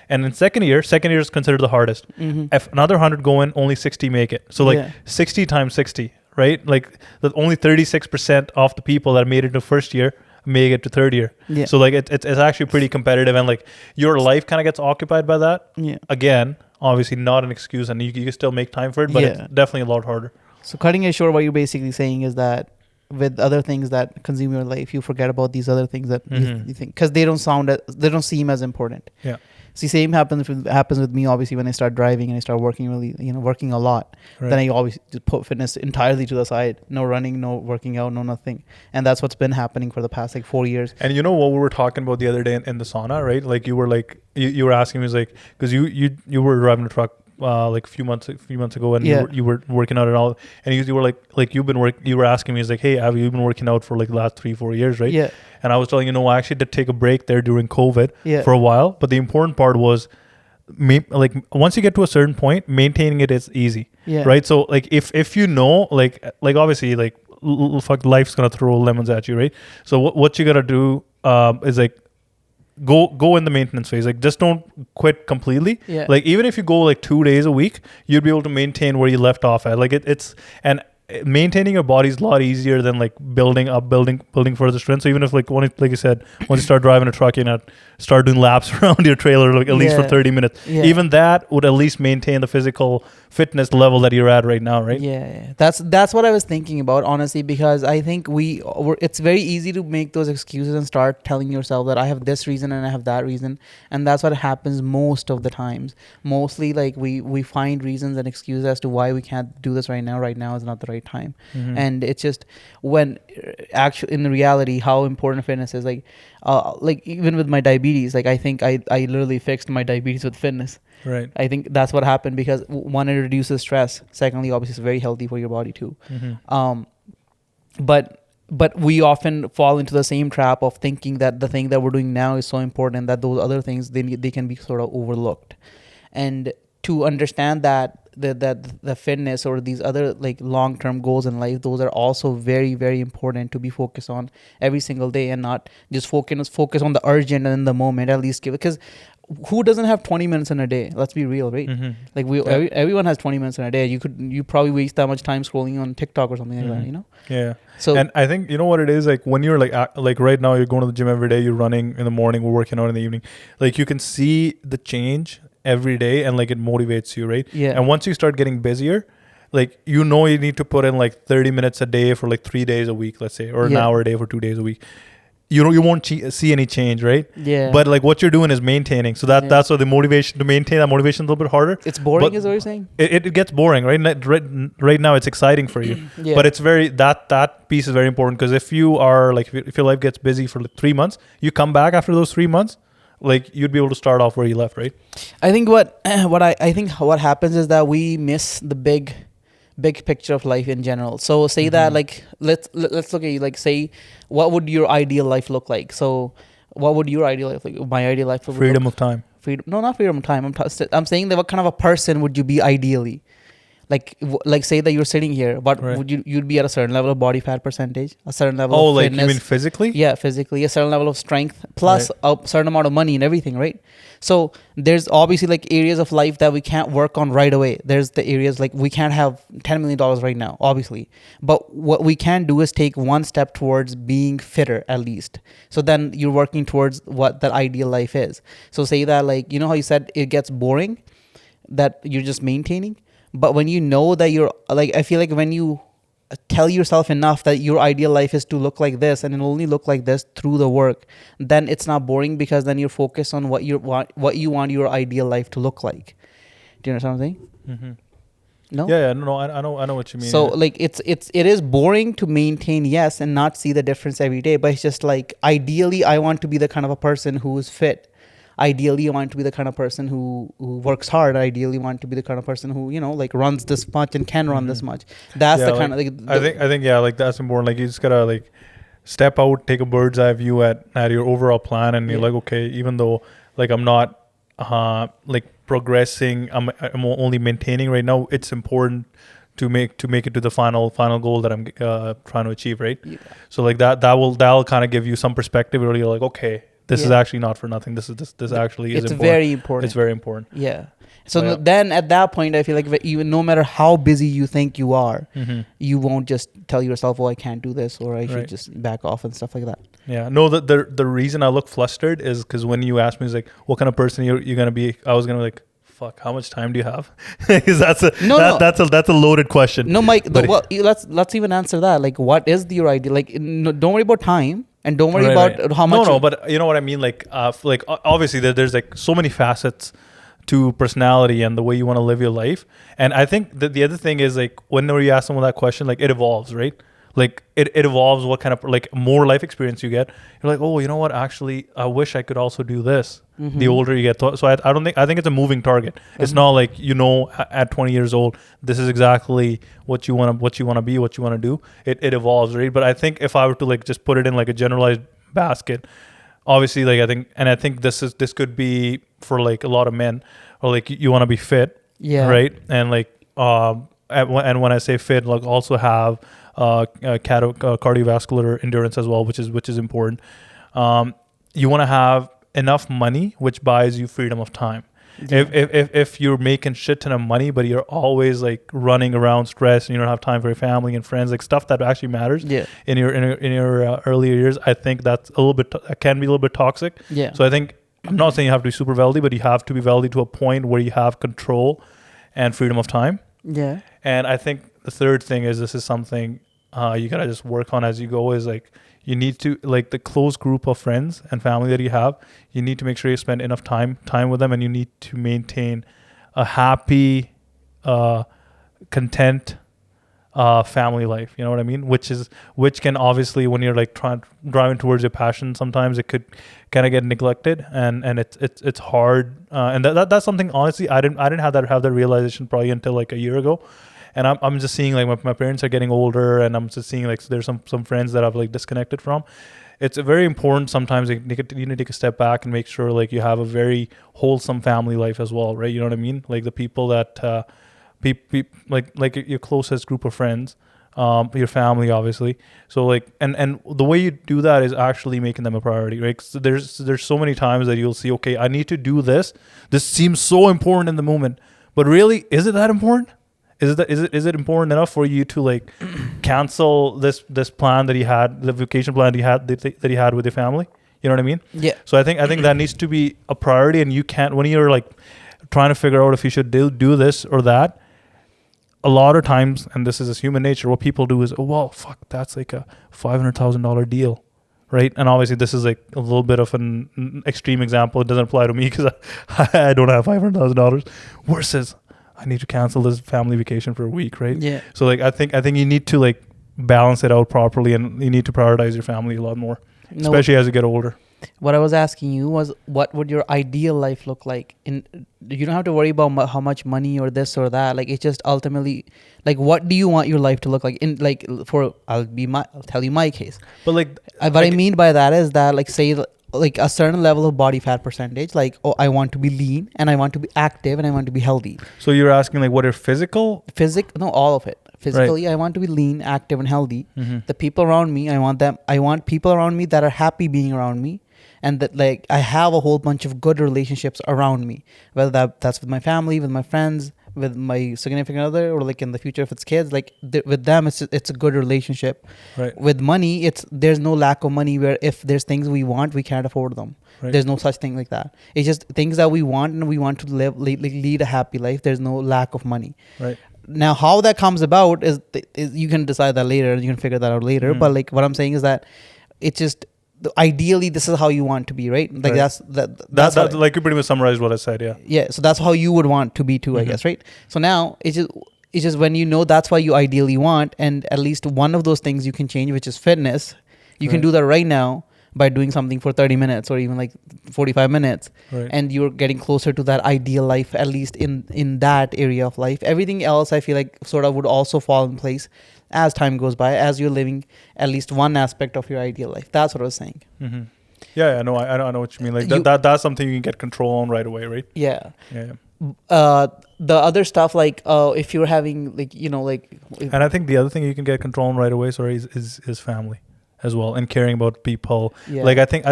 And in second year is considered the hardest. If another 100 go in, only 60 make it. So like 60 times 60, right? Like the only 36% of the people that made it to first year make it to third year. Yeah. So like it's actually pretty competitive, and like your life kind of gets occupied by that. Yeah. Again, obviously not an excuse, and you can still make time for it, but it's definitely a lot harder. So cutting it short, what you're basically saying is that with other things that consume your life, you forget about these other things that you think, because they don't seem as important. Yeah. See, same happens with me. Obviously, when I start driving and I start working working a lot, Right. then I always just put fitness entirely to the side. No running, no working out, no nothing. And that's what's been happening for the past like 4 years. And you know what we were talking about the other day in the sauna, right? Like you were like you were asking me, was like, because you were driving a truck like a few months ago, and you were working out and all, and you were like you were asking me, is like, hey, have you been working out for like the last 3-4 years, right? Yeah. And I was telling you, no, I actually did take a break there during COVID for a while, but the important part was like once you get to a certain point, maintaining it is easy, right? So like if you know, like obviously like fuck, life's gonna throw lemons at you, right? So what you gotta do is like go in the maintenance phase. Like just don't quit completely. Yeah. Like even if you go like 2 days a week, you'd be able to maintain where you left off at. Like it's and maintaining your body is a lot easier than like building further strength. So even if like like you said, once you start driving a truck, you know, start doing laps around your trailer like at least for 30 minutes. Yeah. Even that would at least maintain the physical fitness level that you're at right now, right? Yeah. That's what I was thinking about, honestly, because I think it's very easy to make those excuses and start telling yourself that I have this reason and I have that reason, and that's what happens most of the times. Mostly like we find reasons and excuses as to why we can't do this right now. Right now is not the right time. And it's just when actually in reality how important fitness is. Like even with my diabetes, like I think I literally fixed my diabetes with fitness. Right. I think that's what happened because one, it reduces stress. Secondly, obviously it's very healthy for your body too. But we often fall into the same trap of thinking that the thing that we're doing now is so important that those other things they can be sort of overlooked. And to understand that the fitness or these other like long-term goals in life, those are also very, very important to be focused on every single day, and not just focus on the urgent and in the moment. At least because who doesn't have 20 minutes in a day? Let's be real, right? Like everyone has 20 minutes in a day. You probably waste that much time scrolling on TikTok or something like that, you know? Yeah. So, and I think you know what it is, like when you're like right now you're going to the gym every day, you're running in the morning, we're working out in the evening. Like you can see the change every day, and like it motivates you, right? Yeah. And once you start getting busier, like you need to put in like 30 minutes a day for like 3 days a week, let's say, or an hour a day for 2 days a week. You know, you won't see any change, right? Yeah. But like what you're doing is maintaining. So that's why the motivation to maintain that motivation is a little bit harder. It's boring, but is what you're saying? It gets boring, right? Right now it's exciting for you. Yeah. But it's very that piece is very important, because if you are like if your life gets busy for like 3 months, you come back after those 3 months, like you'd be able to start off where you left, right? I think what happens is that we miss the big picture of life in general. So say that like let's look at you, like say what would your ideal life look like? So what would your ideal life like? My ideal life would Freedom of time. No, not freedom of time. I'm saying that what kind of a person would you be ideally? Like say that you're sitting here, but would you'd be at a certain level of body fat percentage, a certain level of like fitness. You mean physically? Yeah, physically, a certain level of strength, plus a certain amount of money and everything, right? So there's obviously like areas of life that we can't work on right away. There's the areas like we can't have $10 million right now, obviously. But what we can do is take one step towards being fitter at least. So then you're working towards what that ideal life is. So say that like, you know how you said it gets boring, that you're just maintaining. But when you know that you're like, I feel like when you tell yourself enough that your ideal life is to look like this and it'll only look like this through the work, then it's not boring, because then you're focused on what you want your ideal life to look like. Do you understand what I'm saying? No? Yeah, no, I know what you mean. So like it is boring to maintain, yes, and not see the difference every day. But it's just like, ideally, I want to be the kind of a person who is fit. Ideally, you want to be the kind of person who works hard. Ideally, you want to be the kind of person who, you know, like runs this much and can run this much. That's the kind of like. I think like that's important. Like you just gotta like step out, take a bird's eye view at your overall plan, and you're like, okay, even though like I'm not like progressing. I'm only maintaining right now. It's important to make it to the final goal that I'm trying to achieve, right? Yeah. So like that'll kind of give you some perspective where you're like, okay, this is actually not for nothing. This actually is it's important. very important. It's very important. Yeah. So Yeah. then at that point, I feel like even no matter how busy you think you are, you won't just tell yourself, oh, I can't do this, or I should Right. just back off and stuff like that. Yeah. No, the reason I look flustered is because when you asked me, it's like, what kind of person you're gonna be? I was gonna be like, fuck, how much time do you have? Because that's a loaded question. No, Mike. But Let's even answer that. Like, what is your idea? Like, no, don't worry about time, and don't worry Right, about how much. No, but you know what I mean. Like, obviously there's like so many facets to personality and the way you want to live your life. And I think that the other thing is like whenever you ask someone that question, like it evolves, right? Like it evolves what kind of like more life experience you get. You're like, oh, you know what? Actually, I wish I could also do this. The older you get, so I think it's a moving target. It's not like at 20 years old, this is exactly what you want to be, what you want to do. It evolves, right? But I think if I were to like just put it in like a generalized basket, obviously, like I think this could be for like a lot of men, or like you want to be fit, right? And like and when I say fit, like also have cardiovascular endurance as well, which is important. You want to have enough money, which buys you freedom of time. Yeah. If you're making shit ton of money, but you're always like running around stressed and you don't have time for your family and friends, like stuff that actually matters in your earlier years, I think that's a little bit can be a little bit toxic. Yeah. So I think I'm not saying you have to be super wealthy, but you have to be wealthy to a point where you have control and freedom of time. Yeah. And I think the third thing is this is something you gotta just work on as you go. Is like you need to like the close group of friends and family that you have. You need to make sure you spend enough time with them, and you need to maintain a happy, content family life. You know what I mean? Which can obviously, when you're like driving towards your passion, sometimes it could kind of get neglected, and it's hard. And that's something honestly I didn't have that realization probably until like a year ago. And I'm just seeing like my parents are getting older, and I'm just seeing like there's some friends that I've like disconnected from. It's very important sometimes you need to take a step back and make sure like you have a very wholesome family life as well, right? You know what I mean? Like the people that like your closest group of friends, your family obviously. So like and the way you do that is actually making them a priority, right? So there's so many times that you'll see, okay, I need to do this. This seems so important in the moment, but really, is it that important? Is it important enough for you to like cancel this plan that you had, the vacation plan that you had with your family? You know what I mean? Yeah. So I think that needs to be a priority, and you can't, when you're like trying to figure out if you should do this or that. A lot of times, and this is human nature, what people do is, oh well, fuck, that's like a $500,000 deal, right? And obviously, this is like a little bit of an extreme example. It doesn't apply to me because I don't have $500,000. Versus, I need to cancel this family vacation for a week, right? Yeah. So like I think you need to like balance it out properly, and you need to prioritize your family a lot more, especially as you get older. What I was asking you was, what would your ideal life look like? You don't have to worry about how much money or this or that. Like it's just ultimately, like, what do you want your life to look like? I'll tell you my case. But like, what I mean by that is that, like, say, like a certain level of body fat percentage, like, oh, I want to be lean and I want to be active and I want to be healthy. So you're asking like what are physical? No, all of it. Physically, right. I want to be lean, active, and healthy. Mm-hmm. The people around me, I want people around me that are happy being around me, and that like I have a whole bunch of good relationships around me, whether that's with my family, with my friends, with my significant other, or like in the future if it's kids, like with them it's a good relationship. Right. With money, there's no lack of money where if there's things we want, we can't afford them. Right. There's no such thing like that. It's just things that we want, and we want to lead a happy life. There's no lack of money. Right. Now, how that comes about is you can decide that later, and you can figure that out later. But like what I'm saying is that it's just ideally this is how you want to be, right? Like right. that's like you pretty much summarized what I said. Yeah. Yeah. So that's how you would want to be too, mm-hmm. I guess, right? So now it's just when you know that's what you ideally want, and at least one of those things you can change, which is fitness. You right. can do that right now by doing something for 30 minutes or even like 45 minutes. Right. And you're getting closer to that ideal life, at least in that area of life. Everything else I feel like sort of would also fall in place as time goes by, as you're living at least one aspect of your ideal life. That's what I was saying. Mm-hmm. Yeah, I know what you mean. Like that's something you can get control on right away, right? Yeah. Yeah. The other stuff like if you're having like And I think the other thing you can get control on right away, is family as well, and caring about people. Yeah. Like I think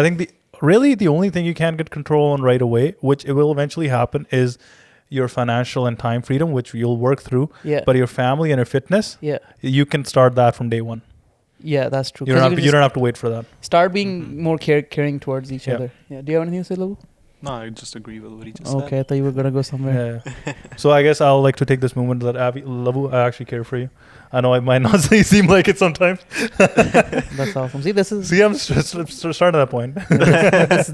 the only thing you can get control on right away, which it will eventually happen, is your financial and time freedom, which you'll work through. Yeah. But your family and your fitness, Yeah. you can start that from day one. Yeah, that's true. You don't have to wait for that. Start being more caring towards each Yeah. other. Yeah. Do you have anything to say, Labu? No, I just agree with what he just Okay, I thought you were gonna go somewhere. Yeah. So I guess I'll like to take this moment that Labu, I actually care for you. I know it might not seem like it sometimes. That's awesome. See, this is I'm starting at that point.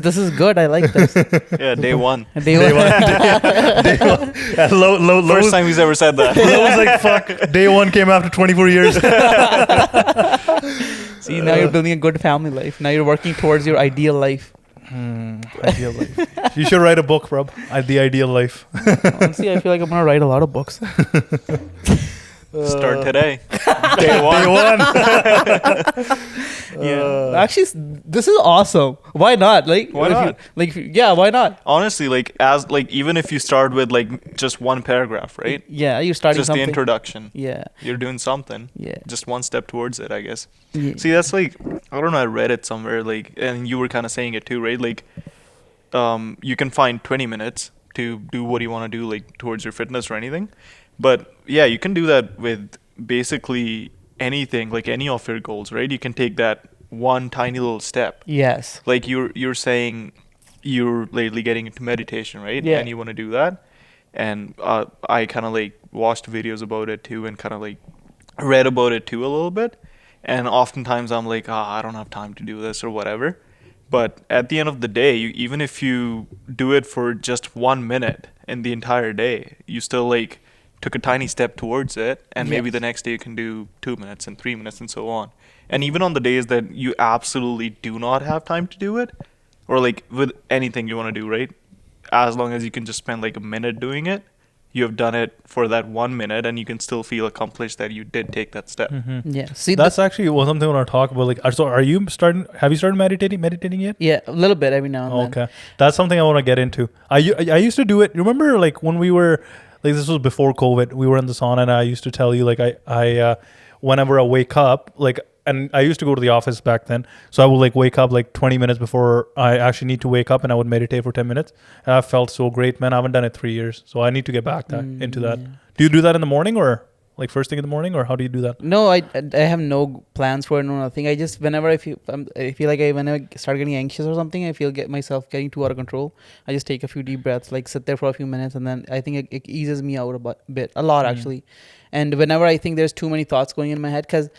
this is good. I like this. Yeah, day one. Day one. Day one. And Lo First time he's ever said that. Lo was like, fuck, day one came after 24 years. See, now you're building a good family life. Now you're working towards your ideal life. Ideal life. You should write a book, Prabh. The Ideal Life. Honestly, I feel like I'm gonna write a lot of books. Start today. Day one. Day one. Yeah. Actually, this is awesome. Why not? Like, Why not? Yeah, why not? Honestly, even if you start with like just one paragraph, right? Yeah, you're starting Just something. the introduction. Yeah. You're doing something. Yeah. Just one step towards it, I guess. Yeah. See, that's like, I don't know, I read it somewhere, like, and you were kind of saying it too, right? Like, you can find 20 minutes to do what you want to do, like, towards your fitness or anything. But yeah, you can do that with basically anything, like any of your goals, right? You can take that one tiny little step. Yes. Like you're saying you're lately getting into meditation, right? Yeah. And you want to do that. And I kind of like watched videos about it too, and kind of like read about it too a little bit. And oftentimes I'm like, I don't have time to do this or whatever. But at the end of the day, even if you do it for just 1 minute in the entire day, you still like took a tiny step towards it, and maybe the next day you can do 2 minutes and 3 minutes and so on. And even on the days that you absolutely do not have time to do it, or like with anything you want to do, right? As long as you can just spend like a minute doing it, you have done it for that 1 minute, and you can still feel accomplished that you did take that step. Yeah. See, That's actually something I want to talk about. Like, so have you started meditating yet? yeah, a little bit every now and then. Okay. That's something I want to get into. I used to do it. Remember, like, when we were, like, this was before COVID, we were in the sauna, and I used to tell you, like, I whenever I wake up, like, and I used to go to the office back then, so I would like wake up like 20 minutes before I actually need to wake up, and I would meditate for 10 minutes. And I felt so great, man. I haven't done it 3 years, so I need to get back into that. Yeah. Do you do that in the morning, or like first thing in the morning, or how do you do that? No, I have no plans for it, no nothing. I just whenever I feel like whenever I start getting anxious or something, I feel myself getting too out of control. I just take a few deep breaths, like sit there for a few minutes, and then I think it eases me out a lot actually. And whenever I think there's too many thoughts going in my head, because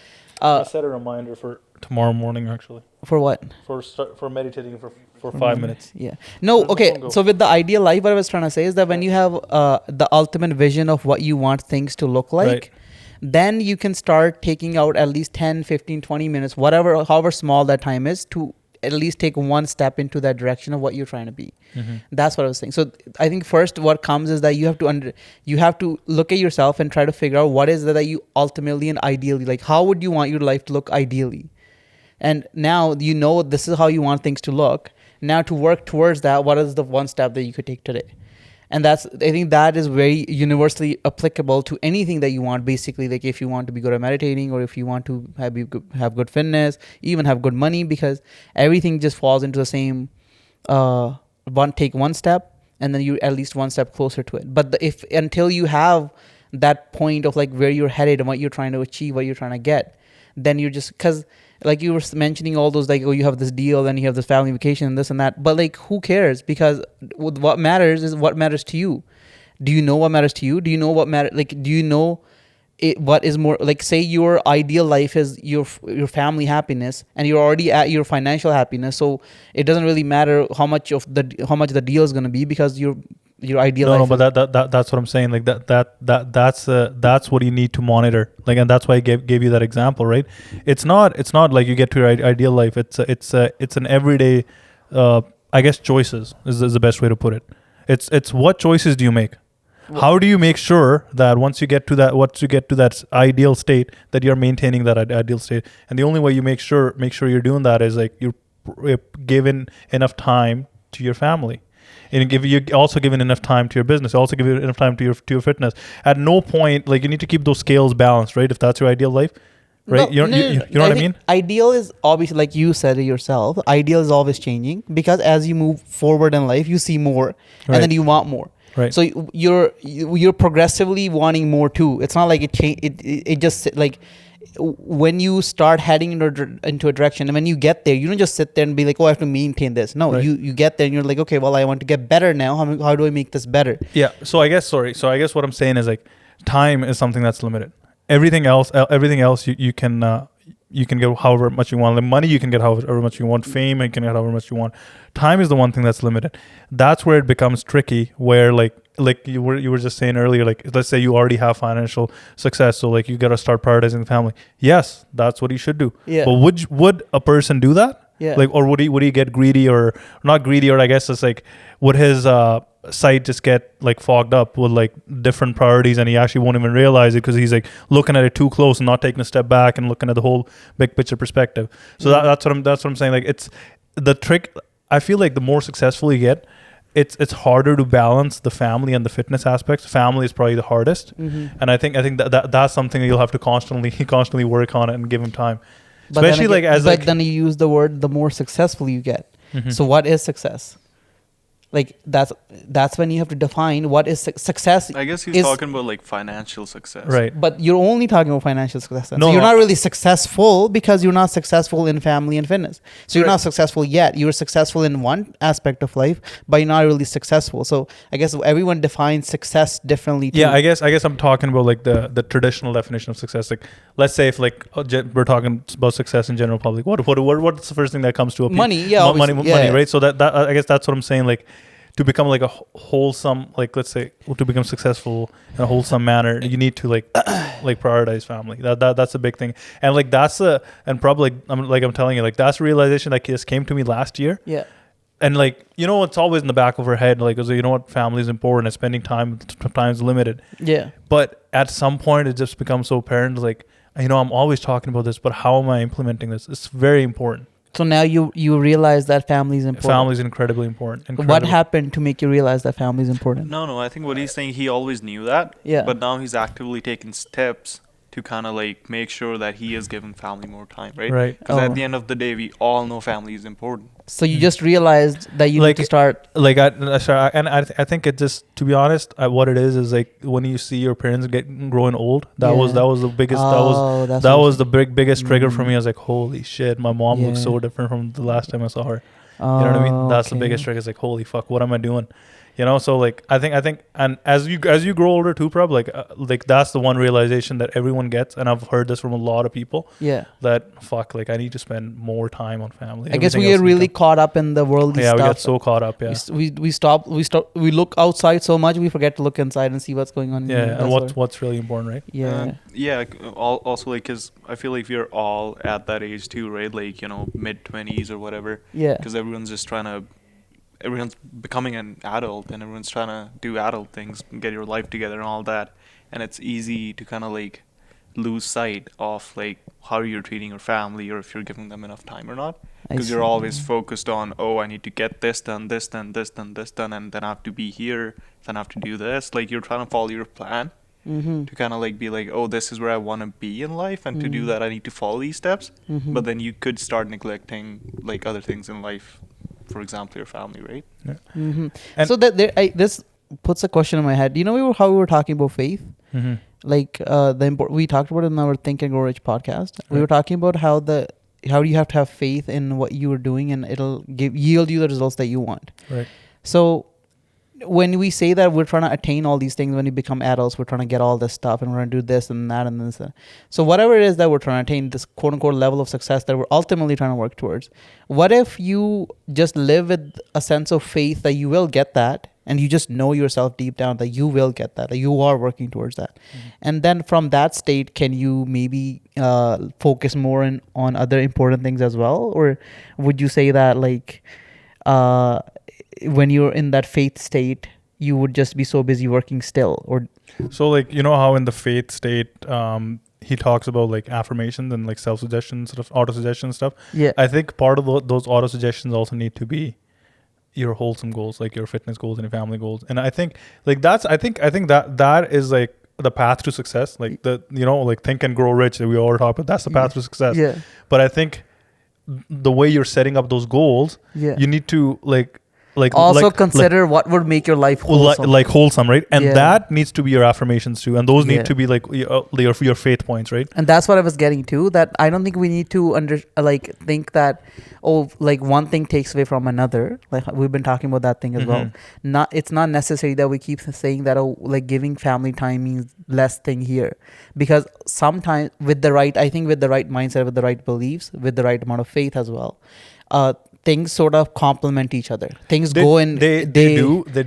I set a reminder for tomorrow morning, actually, for what? for meditating for 5 minutes. Yeah. No. Okay. So with the ideal life, what I was trying to say is that when you have the ultimate vision of what you want things to look like, Right. then you can start taking out at least 10, 15, 20 minutes, however small that time is, to at least take one step into that direction of what you're trying to be. That's what I was saying. So I think first what comes is that you have to look at yourself and try to figure out what is it that you ultimately and ideally, like, how would you want your life to look ideally? And now you know this is how you want things to look. Now to work towards that, what is the one step that you could take today? And I think that is very universally applicable to anything that you want. Basically, like if you want to be good at meditating, or if you want to have good fitness, even have good money, because everything just falls into the same take one step, and then you're at least one step closer to it. But until you have that point of like where you're headed and what you're trying to achieve, what you're trying to get, then you're just, because like you were mentioning all those, like, oh, you have this deal, then you have this family vacation and this and that, but like who cares? Because what matters is what matters to you. Do you know what matters to you? Do you know what matters? Like, do you know what is more, like, say your ideal life is your family happiness, and you're already at your financial happiness, so it doesn't really matter how much the deal is going to be, because your ideal life. No, but that's what I'm saying. Like that's what you need to monitor. Like, and that's why I gave you that example, right? It's not like you get to your ideal life. It's an everyday, I guess, choices is the best way to put it. It's what choices do you make? How do you make sure that once you get to that ideal state, that you're maintaining that ideal state? And the only way you make sure you're doing that is like you're given enough time to your family. And you also given enough time to your business. You also give enough time to your fitness. At no point, like, you need to keep those scales balanced, right? If that's your ideal life, right? You know what I mean? Ideal is obviously, like you said it yourself, ideal is always changing, because as you move forward in life, you see more, and then you want more. Right. So you're progressively wanting more too. It's not like it just like when you start heading into a direction, and when you get there, you don't just sit there and be like, oh, I have to maintain this. No, Right. you get there and you're like, okay, well, I want to get better now. How do I make this better? Yeah. So I guess what I'm saying is, like, time is something that's limited. Everything else you can get however much you want. Like, money, you can get however much you want. Fame, you can get however much you want. Time is the one thing that's limited. That's where it becomes tricky. Where like you were just saying earlier, like, let's say you already have financial success, so like you got to start prioritizing the family. Yes, that's what you should do. Yeah. But would a person do that? Yeah. Like, or would he get greedy, or not greedy, or I guess it's like, would his sight just get like fogged up with like different priorities, and he actually won't even realize it because he's like looking at it too close and not taking a step back and looking at the whole big picture perspective. So that's what I'm saying. Like, it's the trick. I feel like the more successful you get, it's harder to balance the family and the fitness aspects. Family is probably the hardest, and I think that's something that you'll have to constantly work on it and give him time. But then Especially again, then you use the word, the more successful you get. Mhm. So what is success? Like, that's when you have to define what is success. I guess he's is- talking about like financial success. Right. But you're only talking about financial success. No, So you're no. not really successful because you're not successful in family and fitness. So you're Right. not successful yet. You're successful in one aspect of life, but you're not really successful. So I guess everyone defines success differently too. Yeah, I guess I'm talking about like the traditional definition of success. Like, let's say if like we're talking about success in general public, what's the first thing that comes to a Money, yeah, money, obviously, yeah. right? So that I guess that's what I'm saying. Like, to become like a wholesome, like, let's say, to become successful in a wholesome manner, you need to like prioritize family. That's a big thing. And like and probably I'm telling you, like, that's a realization that just came to me last year. Yeah. And like, it's always in the back of our head, like, you know what, family is important and spending time is limited. Yeah. But at some point, it just becomes so apparent, like, I'm always talking about this, but how am I implementing this? It's very important. So now you realize that family is important. Family is incredibly important. What happened to make you realize that family is important? No, I think what he's saying, he always knew that. Yeah. But now he's actively taking steps to kind of like make sure that he is giving family more time, right? Right. Because Oh. at the end of the day, we all know family is important. So you just realized that you Like, need to start. Like, I think it just, to be honest, what it is like when you see your parents growing old. That was the biggest. Oh, that's That what was the biggest trigger for Mm. me. I was like, holy shit, my mom looks Yeah. so different from the last time I saw her. You know what I mean? That's the biggest trigger. It's like, holy fuck, what am I doing? So like, I think, and as you grow older too, Prab, like that's the one realization that everyone gets, and I've heard this from a lot of people. Yeah. That fuck, like, I need to spend more time on family. I guess Everything we else are can really come. caught up in the worldly Yeah, stuff. we get so caught up. Yeah, We stop. We look outside so much we forget to look inside and see what's going on. yeah, and what's really important, right? Yeah. Yeah. Also, like, because I feel like we're all at that age too, right? Like, mid-20s or whatever. Yeah. Because everyone's becoming an adult and everyone's trying to do adult things, get your life together and all that. And it's easy to kind of like lose sight of like how you're treating your family or if you're giving them enough time or not. I Because you're see. always focused on, oh, I need to get this done, this done, this done, this done, and then I have to be here, then I have to do this. Like, you're trying to follow your plan Mm-hmm. to kind of like be like, oh, this is where I want to be in life, and to do Mhm. that I need to follow these steps. Mm-hmm. But then you could start neglecting like other things in life, for example, your family, right? Mm-hmm. And- So that this puts a question in my head. How we were talking about faith? Mm-hmm. Like we talked about it in our Think and Grow Rich podcast. We Right. were talking about how you have to have faith in what you are doing, and it'll yield you the results that you want. Right. So when we say that we're trying to attain all these things, when we become adults, we're trying to get all this stuff, and we're going to do this and that and this. So whatever it is that we're trying to attain, this quote unquote level of success that we're ultimately trying to work towards, what if you just live with a sense of faith that you will get that, and you just know yourself deep down that you will get that you are working towards that. Mm-hmm. And then from that state, can you maybe focus more on other important things as well? Or would you say that like when you're in that faith state, you would just be so busy working still? Or So like, how in the faith state, he talks about like affirmations and like self-suggestion sort of auto-suggestion stuff. Yeah. I think part of those auto-suggestions also need to be your wholesome goals, like your fitness goals and your family goals. And I think like I think that is like the path to success. Like the, you know, like Think and Grow Rich that we all talk about, that's the path to success. Yeah. But I think the way you're setting up those goals, Yeah. you need to like Also consider what would make your life wholesome. like wholesome, right? And Yeah. that needs to be your affirmations too, and those Yeah. need to be like your faith points, right? And that's what I was getting to, that I don't think we need to think that, oh, like one thing takes away from another. Like we've been talking about that thing as well. It's not necessary that we keep saying that, oh, like giving family time means less thing here, because sometimes with the right mindset, with the right beliefs, with the right amount of faith as well, things sort of complement each other. Things They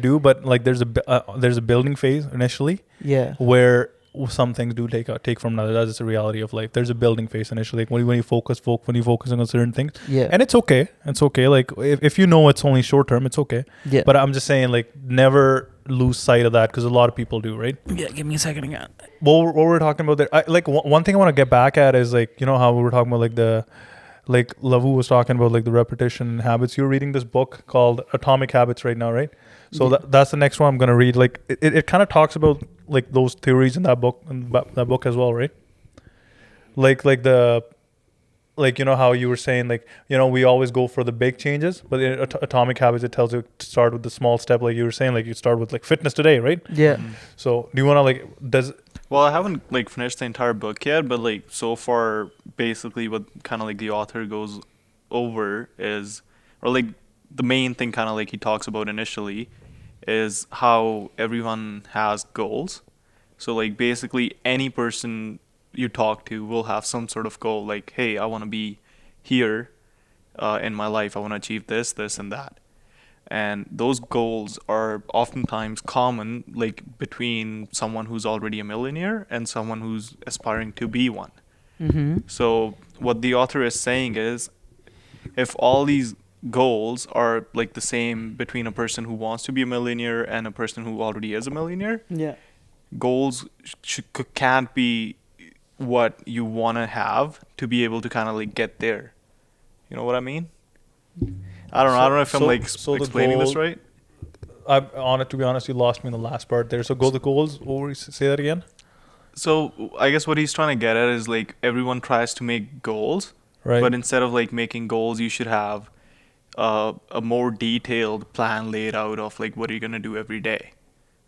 do, but like there's a building phase initially, yeah, where some things do take from another. That's just a reality of life. There's a building phase initially, like when you focusing on certain things, yeah, and it's okay. Like if you know it's only short term, it's okay. yeah. But I'm just saying, like, never lose sight of that, because a lot of people do, right? Yeah, give me a second again. What we're talking about there, one thing I want to get back at is, like, you know how we were talking about like Lavu was talking about like the repetition habits. You're reading this book called Atomic Habits right now, right? So Yeah. that's the next one I'm gonna read. Like it kind of talks about like those theories in that book as well, right? Like you know how you were saying, like, you know, we always go for the big changes, but in Atomic Habits it tells you to start with the small step. Like you were saying, like you start with like fitness today, right? Yeah. So do you want to Well, I haven't like finished the entire book yet, but like so far, basically what kind of like the author goes over is, or like the main thing kind of like he talks about initially, is how everyone has goals. So like basically any person you talk to will have some sort of goal. Like, hey, I want to be here in my life. I want to achieve this, this, and that. And those goals are oftentimes common, like between someone who's already a millionaire and someone who's aspiring to be one. Mm-hmm. So what the author is saying is, if all these goals are like the same between a person who wants to be a millionaire and a person who already is a millionaire, Yeah. goals can't be what you want to have to be able to kind of like get there. You know what I mean? I don't know if I'm like explaining this right. to be honest, you lost me in the last part there. So go the goals. Say that again. So I guess what he's trying to get at is like everyone tries to make goals, Right. but instead of like making goals, you should have a more detailed plan laid out of like what are you gonna do every day,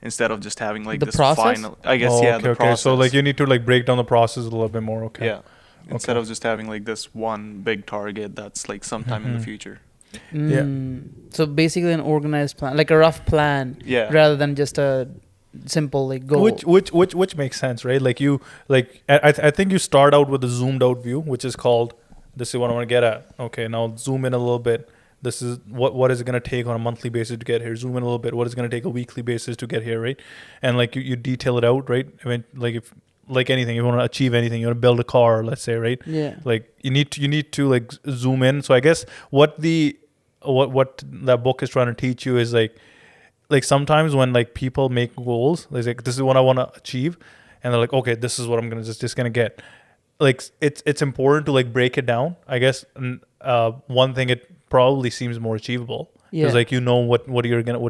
instead of just having like The this process? final. I guess Oh, yeah, okay, the okay. process. So like you need to like break down the process a little bit more. Okay. yeah, instead of just having like this one big target that's like sometime in the future. So basically an organized plan, like a rough plan, Yeah. rather than just a simple like goal. Which makes sense, right? Like I think you start out with a zoomed out view, which is called, this is what I want to get at. Okay, now zoom in a little bit. This is what is it going to take on a monthly basis to get here. Zoom in a little bit. What is it going to take a weekly basis to get here, right? And like you detail it out, right? I mean, like anything, you want to achieve anything, you want to build a car, let's say, right? Yeah. Like you need to like zoom in. So I guess what that book is trying to teach you is like sometimes when like people make goals, like this is what I want to achieve, and they're like, okay, this is what I'm gonna just gonna get. Like it's important to like break it down, I guess. And one thing, it probably seems more achievable because like you know what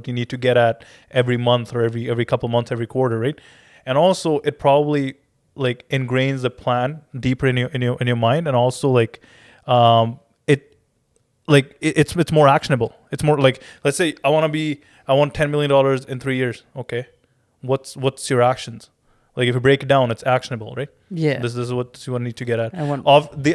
you need to get at every month or every couple months, every quarter, right? And also it probably like ingrains the plan deeper in your mind, and also like it's more actionable. It's more like, let's say I want $10 million in 3 years. Okay, what's your actions? Like if you break it down, it's actionable, right? Yeah. This is what you need to get at. I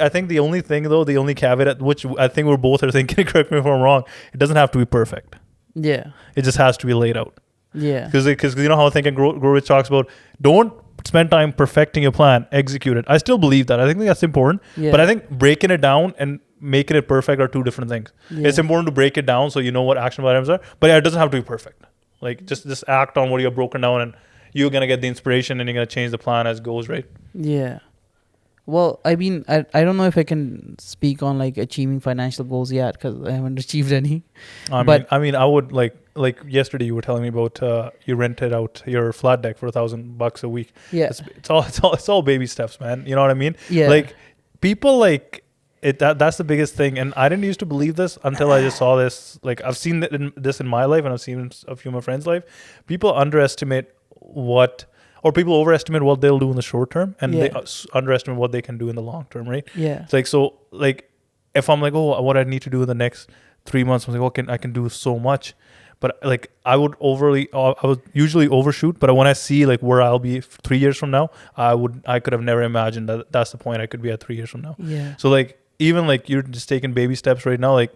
I think the only thing though, the only caveat, which I think we're both are thinking, correct me if I'm wrong, it doesn't have to be perfect. Yeah. It just has to be laid out. Yeah. Because you know how Think and Grow Rich talks about, don't spend time perfecting your plan, execute it. I still believe that. I think that's important. Yeah. But I think breaking it down and making it perfect are two different things. Yeah. It's important to break it down so you know what actionable items are, but yeah, it doesn't have to be perfect. Like just act on what you have broken down, and you're gonna get the inspiration, and you're gonna change the plan as it goes, right? Yeah. Well, I mean, I don't know if I can speak on like achieving financial goals yet, because I haven't achieved any. I mean, I would like, like yesterday you were telling me about you rented out your flat deck for $1,000 a week. Yeah. It's all baby steps, man. You know what I mean? Yeah. Like people like it. That's the biggest thing. And I didn't used to believe this until I just saw this. Like I've seen this in my life, and I've seen a few of my friends' life. People underestimate or people overestimate what they'll do in the short term, and they underestimate what they can do in the long term, right? Yeah. It's like, so like if I'm like, oh, what I need to do in the next 3 months, I'm like, okay, I can do so much. But like I would usually overshoot. But when I see like where I'll be 3 years from now, I could have never imagined that that's the point I could be at 3 years from now. Yeah. So like even like you're just taking baby steps right now, like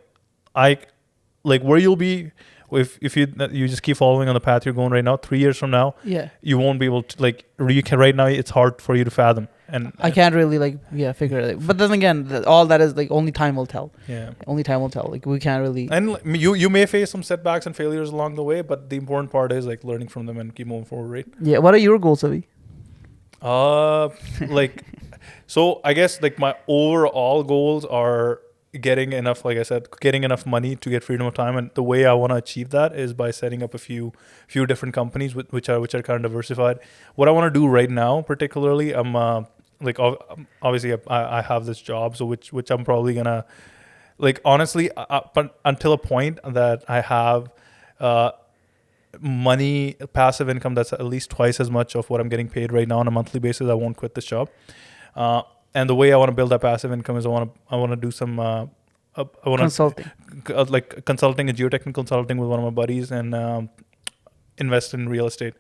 where you'll be if you just keep following on the path you're going right now, 3 years from now, Yeah. you won't be able to right now it's hard for you to fathom. And I can't really figure it out. But then again, all that is like only time will tell. Yeah. Only time will tell. Like we can't really. And like, you may face some setbacks and failures along the way, but the important part is like learning from them and keep moving forward, right? Yeah. What are your goals, Avi? Like, so I guess like my overall goals are getting enough, like I said, getting enough money to get freedom of time. And the way I want to achieve that is by setting up a few different companies which are kind of diversified. What I want to do right now, particularly, I'm like obviously I have this job, so which I'm probably gonna like honestly, but until a point that I have money, passive income that's at least twice as much of what I'm getting paid right now on a monthly basis, I won't quit this job. And the way I want to build that passive income is I want to do some I want Consulting. like consulting and geotechnical consulting with one of my buddies, and invest in real estate.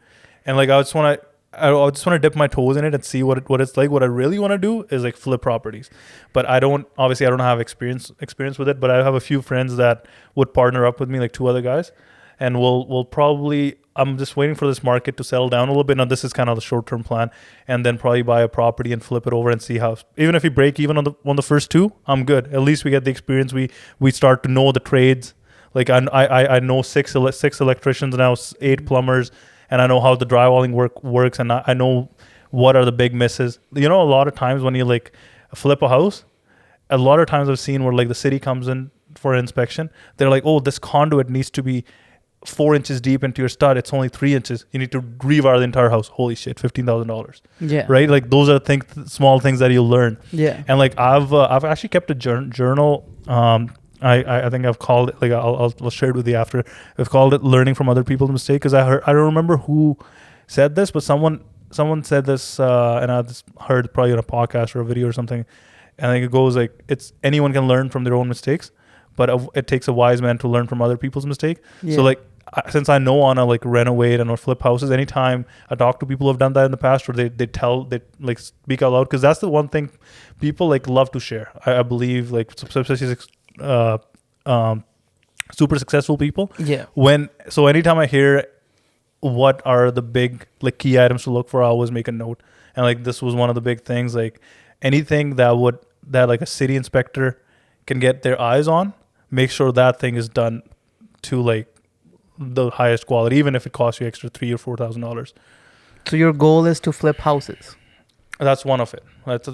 And like I just want to dip my toes in it and see what it's like. What I really want to do is like flip properties, but I don't have experience with it. But I have a few friends that would partner up with me, like 2 other guys, and we'll probably. I'm just waiting for this market to settle down a little bit. Now this is kind of the short term plan, and then probably buy a property and flip it over and see how. Even if we break even on the first 2, I'm good. At least we get the experience. We start to know the trades. Like I know 6 electricians now, 8 plumbers. And I know how the drywalling works, and I know what are the big misses. You know, a lot of times when you like flip a house, a lot of times I've seen where like the city comes in for an inspection. They're like, oh, this conduit needs to be 4 inches deep into your stud. It's only 3 inches. You need to rewire the entire house. Holy shit, $15,000. Yeah. Right? Like those are small things that you'll learn. Yeah. And like I've actually kept a journal. I think I've called it, like I'll share it with you after. I've called it learning from other people's mistakes, because I don't remember who said this, but someone said this, and I just heard probably on a podcast or a video or something. And I think it goes like, it's anyone can learn from their own mistakes, but it takes a wise man to learn from other people's mistakes. Yeah. So like since I know on a like renovate and or flip houses, anytime I talk to people who have done that in the past, or they like speak out loud, because that's the one thing people like love to share. I believe, like especially super successful people. Yeah. So anytime I hear what are the big like key items to look for, I always make a note. And like this was one of the big things, like anything that like a city inspector can get their eyes on, make sure that thing is done to like the highest quality, even if it costs you extra $3,000 or $4,000. So your goal is to flip houses. That's one of it. That's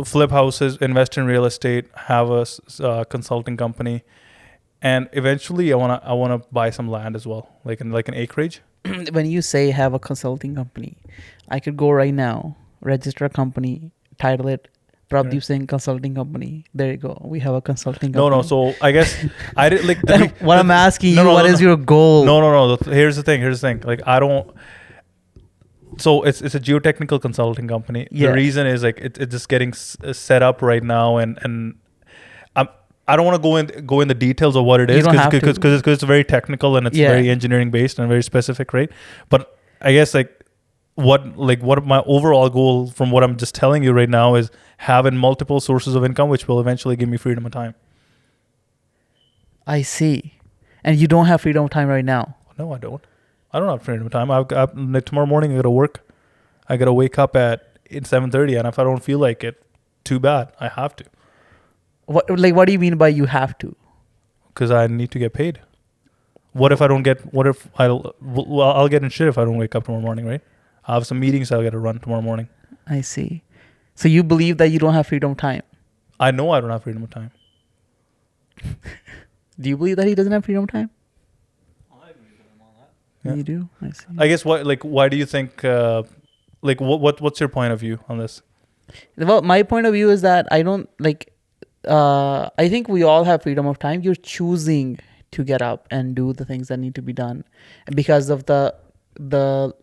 flip houses, invest in real estate, have a consulting company, and eventually I wanna buy some land as well, like an acreage. When you say have a consulting company, I could go right now, register a company, title it Prabhdeep Singh Consulting Company. There you go. We have a consulting company. No. So I guess I did like what I'm asking you. What is your goal? No. Here's the thing. Like I don't. So it's a geotechnical consulting company. Yeah. The reason is like it's just getting set up right now, and I don't want to go in the details of what it is, because it's very technical and it's very engineering based and very specific, right? But I guess like what my overall goal from what I'm just telling you right now is having multiple sources of income, which will eventually give me freedom of time. I see. And you don't have freedom of time right now? No, I don't. I don't have freedom of time. Like tomorrow morning I got to work. I got to wake up at 7:30, and if I don't feel like it, too bad. I have to. What do you mean by you have to? Because I need to get paid. What if I don't get? What if I'll get in shit if I don't wake up tomorrow morning, right? I have some meetings I got to run tomorrow morning. I see. So you believe that you don't have freedom of time? I know I don't have freedom of time. Do you believe that he doesn't have freedom of time? I agree with him Yeah. You do? I see. I guess why do you think what's your point of view on this? Well, my point of view is that I don't like. I think we all have freedom of time. You're choosing to get up and do the things that need to be done because of the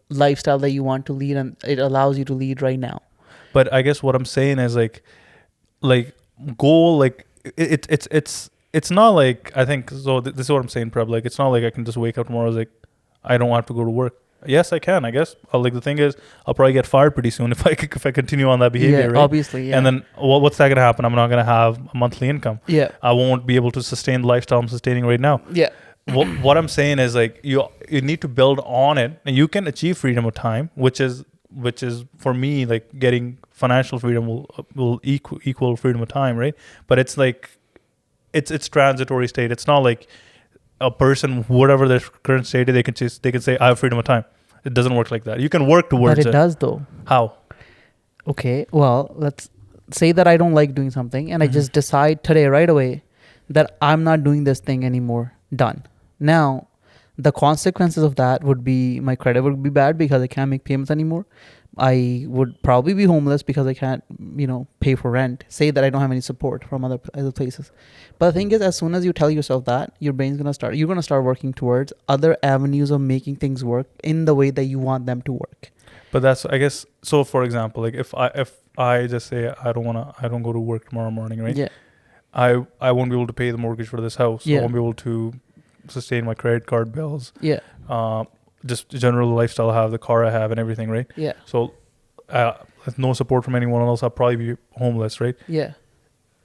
lifestyle that you want to lead, and it allows you to lead right now. But I guess what I'm saying is goal, it's not like, I think so. This is what I'm saying, Prab. Like, it's not like I can just wake up tomorrow like I don't have to go to work. Yes, I can. I guess. The thing is, I'll probably get fired pretty soon if I continue on that behavior. Yeah, right? obviously. Yeah. And then what's that gonna happen? I'm not gonna have a monthly income. Yeah. I won't be able to sustain the lifestyle I'm sustaining right now. Yeah. What I'm saying is you need to build on it, and you can achieve freedom of time, which is for me like getting financial freedom will equal freedom of time, right? But it's like it's transitory state. It's not like a person, whatever their current state is, they can say I have freedom of time. It doesn't work like that. You can work towards it. But it does though. How? Okay, well, let's say that I don't like doing something and I just decide today right away that I'm not doing this thing anymore. Done. Now, the consequences of that would be my credit would be bad because I can't make payments anymore. I would probably be homeless because I can't, pay for rent. Say that I don't have any support from other places. But the thing is, as soon as you tell yourself that, you're going to start working towards other avenues of making things work in the way that you want them to work. But that's, I guess, so for example, like if I just say I don't go to work tomorrow morning, right? Yeah. I won't be able to pay the mortgage for this house. Yeah. I won't be able to sustain my credit card bills. Yeah. Just general lifestyle I have, the car I have, and everything, right? Yeah. So, with no support from anyone else, I'll probably be homeless, right? Yeah.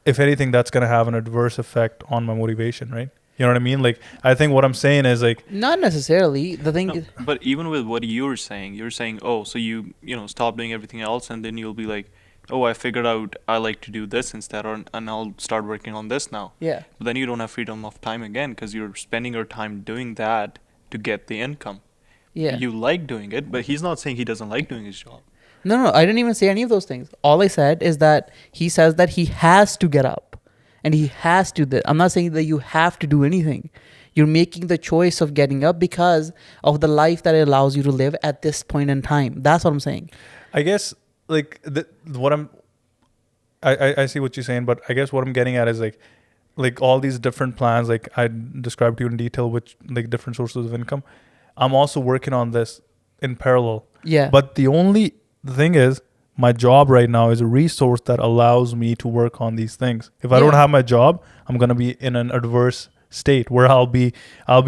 If anything, that's gonna have an adverse effect on my motivation, right? You know what I mean? Like, I think what I'm saying is like, Not necessarily. The thing is, But even with what you're saying, oh, so you stop doing everything else, and then you'll be like, oh, I figured out I like to do this instead, and I'll start working on this now. yeah. But then you don't have freedom of time again because you're spending your time doing that to get the income. Yeah. You like doing it, but he's not saying he doesn't like doing his job. No, I didn't even say any of those things. All I said is that he says that he has to get up and he has to do that. I'm not saying that you have to do anything. You're making the choice of getting up because of the life that it allows you to live at this point in time. That's what I'm saying. I guess like I see what you're saying, but I guess what I'm getting at is like all these different plans, like I described to you in detail, which like different sources of income. I'm also working on this in parallel. Yeah. But the thing is, my job right now is a resource that allows me to work on these things. If I don't have my job, I'm gonna be in an adverse state where I'll be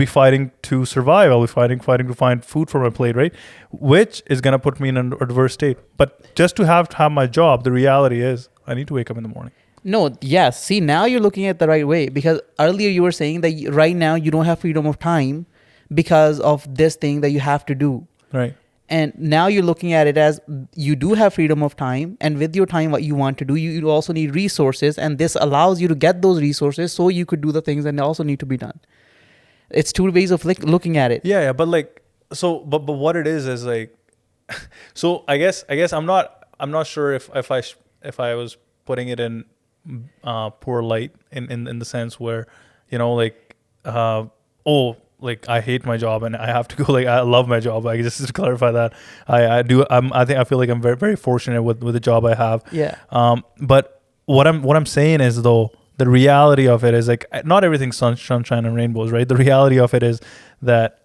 fighting to survive. I'll be fighting to find food for my plate, right? Which is gonna put me in an adverse state. But just to have my job, the reality is I need to wake up in the morning. No, yes. See, now you're looking at it the right way because earlier you were saying that right now you don't have freedom of time because of this thing that you have to do. Right. And now you're looking at it as you do have freedom of time, and with your time, what you want to do, you also need resources, and this allows you to get those resources so you could do the things that also need to be done. It's two ways of looking at it. Yeah, but like, so, but what it is like, so I guess I'm not sure if I was putting it in poor light in the sense where, like I hate my job and I have to go. Like I love my job. Like just to clarify that, I do. I feel like I'm very very fortunate with the job I have. Yeah. But what I'm saying is though, the reality of it is like not everything's sunshine and rainbows, right? The reality of it is that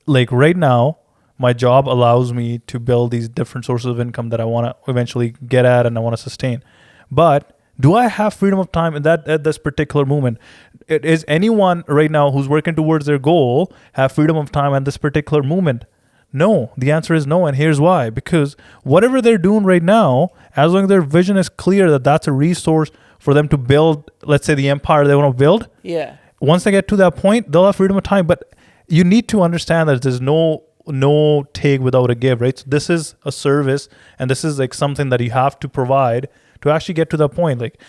like right now, my job allows me to build these different sources of income that I want to eventually get at and I want to sustain. But do I have freedom of time at this particular moment? Is anyone right now who's working towards their goal have freedom of time at this particular moment? No. The answer is no, and here's why. Because whatever they're doing right now, as long as their vision is clear that that's a resource for them to build, let's say the empire they want to build. Yeah. Once they get to that point, they'll have freedom of time. But you need to understand that there's no take without a give, right? So this is a service, and this is like something that you have to provide to actually get to that point. Like,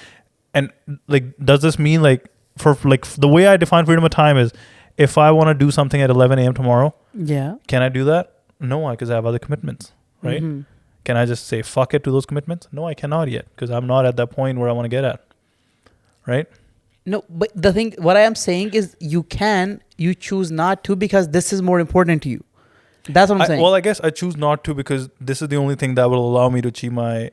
and like, does this mean like for like the way I define freedom of time is if I want to do something at 11 a.m. tomorrow, Yeah. can I do that? No, because I have other commitments, right? Mm-hmm. Can I just say fuck it to those commitments? No, I cannot yet because I'm not at that point where I want to get at, right? No, but what I am saying is you choose not to because this is more important to you. That's what I'm saying. Well, I guess I choose not to because this is the only thing that will allow me to achieve my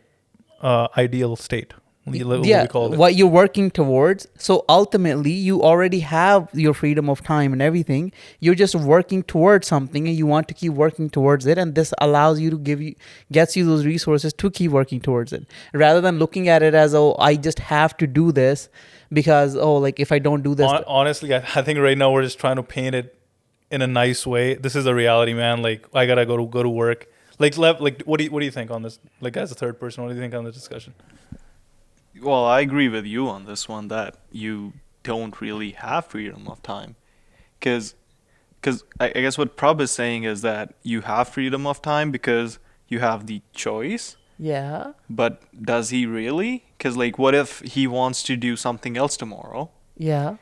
ideal state. What we call it. What you're working towards. So ultimately, you already have your freedom of time and everything. You're just working towards something, and you want to keep working towards it. And this allows you to gets you those resources to keep working towards it, rather than looking at it as, oh, I just have to do this because, oh, like if I don't do this, Honestly, I think right now we're just trying to paint it in a nice way. This is a reality, man. Like I gotta go to work. Like Lev, like what do you think on this? Like as a third person, what do you think on the discussion? Well, I agree with you on this one that you don't really have freedom of time. Because I guess what Prabh is saying is that you have freedom of time because you have the choice. yeah, But does he really? Because, like, what if he wants to do something else tomorrow, yeah.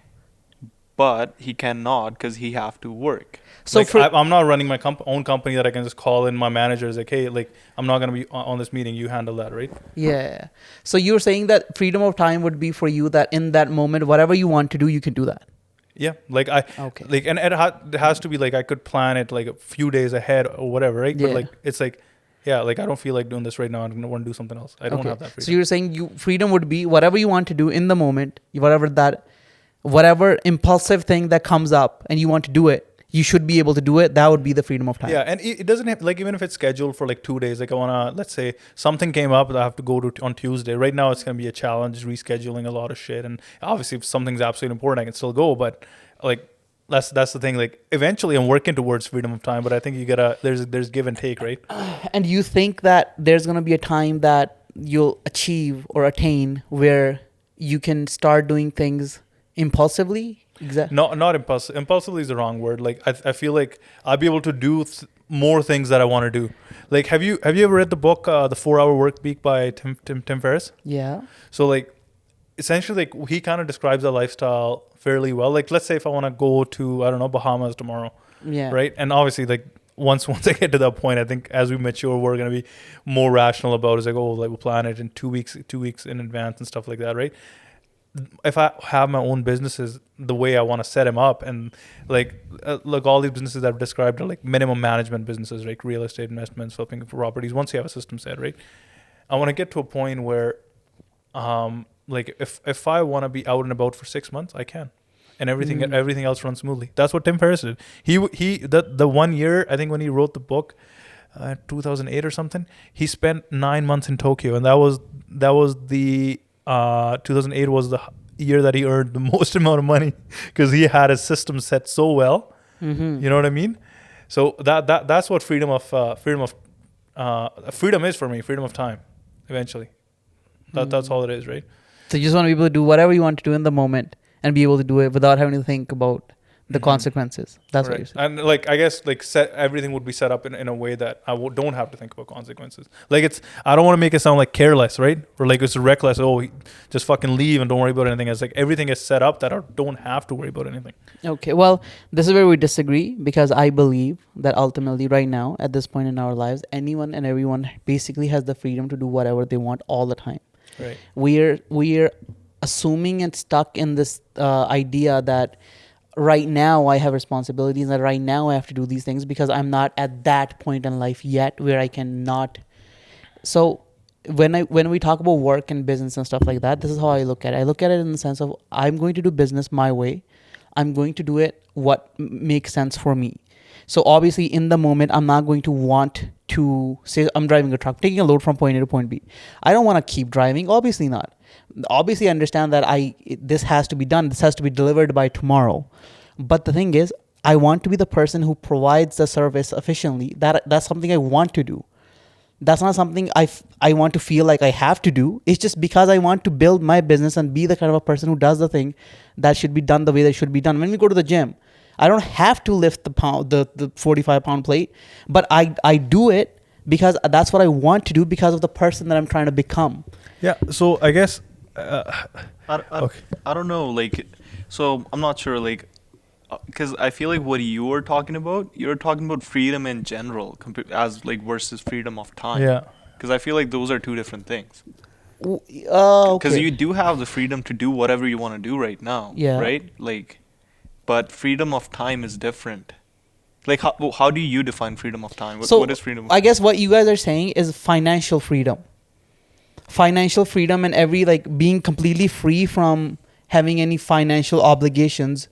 but he cannot because he have to work? So Like, for I'm not running my own company that I can just call in my manager is like, hey, like I'm not gonna be on this meeting. You handle that, right? yeah. So you're saying that freedom of time would be for you that in that moment, whatever you want to do, you can do that. Yeah. Like I Okay. like, and it has to be like I could plan it like a few days ahead or whatever, right? Yeah. But like it's like, yeah, like I don't feel like doing this right now. I want to do something else. I don't Okay. have that freedom. So you're saying freedom would be whatever you want to do in the moment, whatever impulsive thing that comes up and you want to do it, you should be able to do it. That would be the freedom of time. Yeah, and it doesn't have like even if it's scheduled for like 2 days, like I wanna let's say something came up that I have to go to on Tuesday. Right now it's gonna be a challenge rescheduling a lot of shit, and obviously if something's absolutely important, I can still go. But like that's the thing. Like eventually I'm working towards freedom of time, but I think you gotta there's give and take, right? And you think that there's going to be a time that you'll achieve or attain where you can start doing things impulsively? Exactly. No, not impulsive. Impulsively is the wrong word. Like I feel like I'll be able to do more things that I want to do. Like have you ever read the book The 4 Hour Work Week by Tim Ferriss? Yeah. So like essentially like he kind of describes a lifestyle fairly well. Like let's say if I want to go to I don't know Bahamas tomorrow, Yeah. right? And obviously like once I get to that point, I think as we mature, we're gonna be more rational about it. It's like oh like we'll plan it in 2 weeks in advance and stuff like that, right? If I have my own businesses the way I want to set them up and like look all these businesses I've described are like minimum management businesses like real estate investments flipping properties once you have a system set right I want to get to a point where like if I want to be out and about for 6 months I can and everything else runs smoothly. That's what Tim Ferriss did. The 1 year I think when he wrote the book 2008 or something he spent 9 months in Tokyo and that was the 2008 was the year that he earned the most amount of money because he had his system set so well. Mm-hmm. You know what I mean? So that's what freedom is for me. Freedom of time, eventually. That's all it is, right? So you just want to be able to do whatever you want to do in the moment and be able to do it without having to think about the consequences. That's what you're saying. And like I guess like everything would be set up in a way that I don't have to think about consequences. Like I don't want to make it sound like careless, right? Or like it's reckless. Oh, just fucking leave and don't worry about anything. It's like everything is set up that I don't have to worry about anything. Okay, well, this is where we disagree because I believe that ultimately right now, at this point in our lives, anyone and everyone basically has the freedom to do whatever they want all the time. Right. We're assuming and stuck in this idea that right now I have responsibilities and right now I have to do these things because I'm not at that point in life yet where I cannot. So when we talk about work and business and stuff like that, this is how I look at it. I look at it in the sense of I'm going to do business my way. I'm going to do it what makes sense for me. So obviously in the moment, I'm not going to want to say I'm driving a truck, taking a load from point A to point B. I don't want to keep driving. Obviously not. Obviously I understand that this has to be done. This has to be delivered by tomorrow. But the thing is, I want to be the person who provides the service efficiently. That's something I want to do. That's not something I want to feel like I have to do. It's just because I want to build my business and be the kind of a person who does the thing that should be done the way that should be done. When we go to the gym, I don't have to lift the 45-pound plate, but I do it because that's what I want to do because of the person that I'm trying to become. Yeah. So I guess. I don't know. Like, so I'm not sure. Like, because I feel like what you're talking about freedom in general, as like versus freedom of time. Yeah. Because I feel like those are two different things. Okay. Because you do have the freedom to do whatever you want to do right now. Yeah. Right. Like, but freedom of time is different. Like how do you define freedom of time? So what is freedom? I guess what you guys are saying is financial freedom. Financial freedom and every like being completely free from having any financial obligations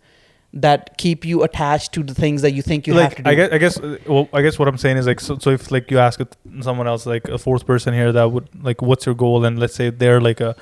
that keep you attached to the things that you think you have to do. I guess what I'm saying is like, so if like you ask someone else, like a fourth person here, that would like, what's your goal? And let's say they're like a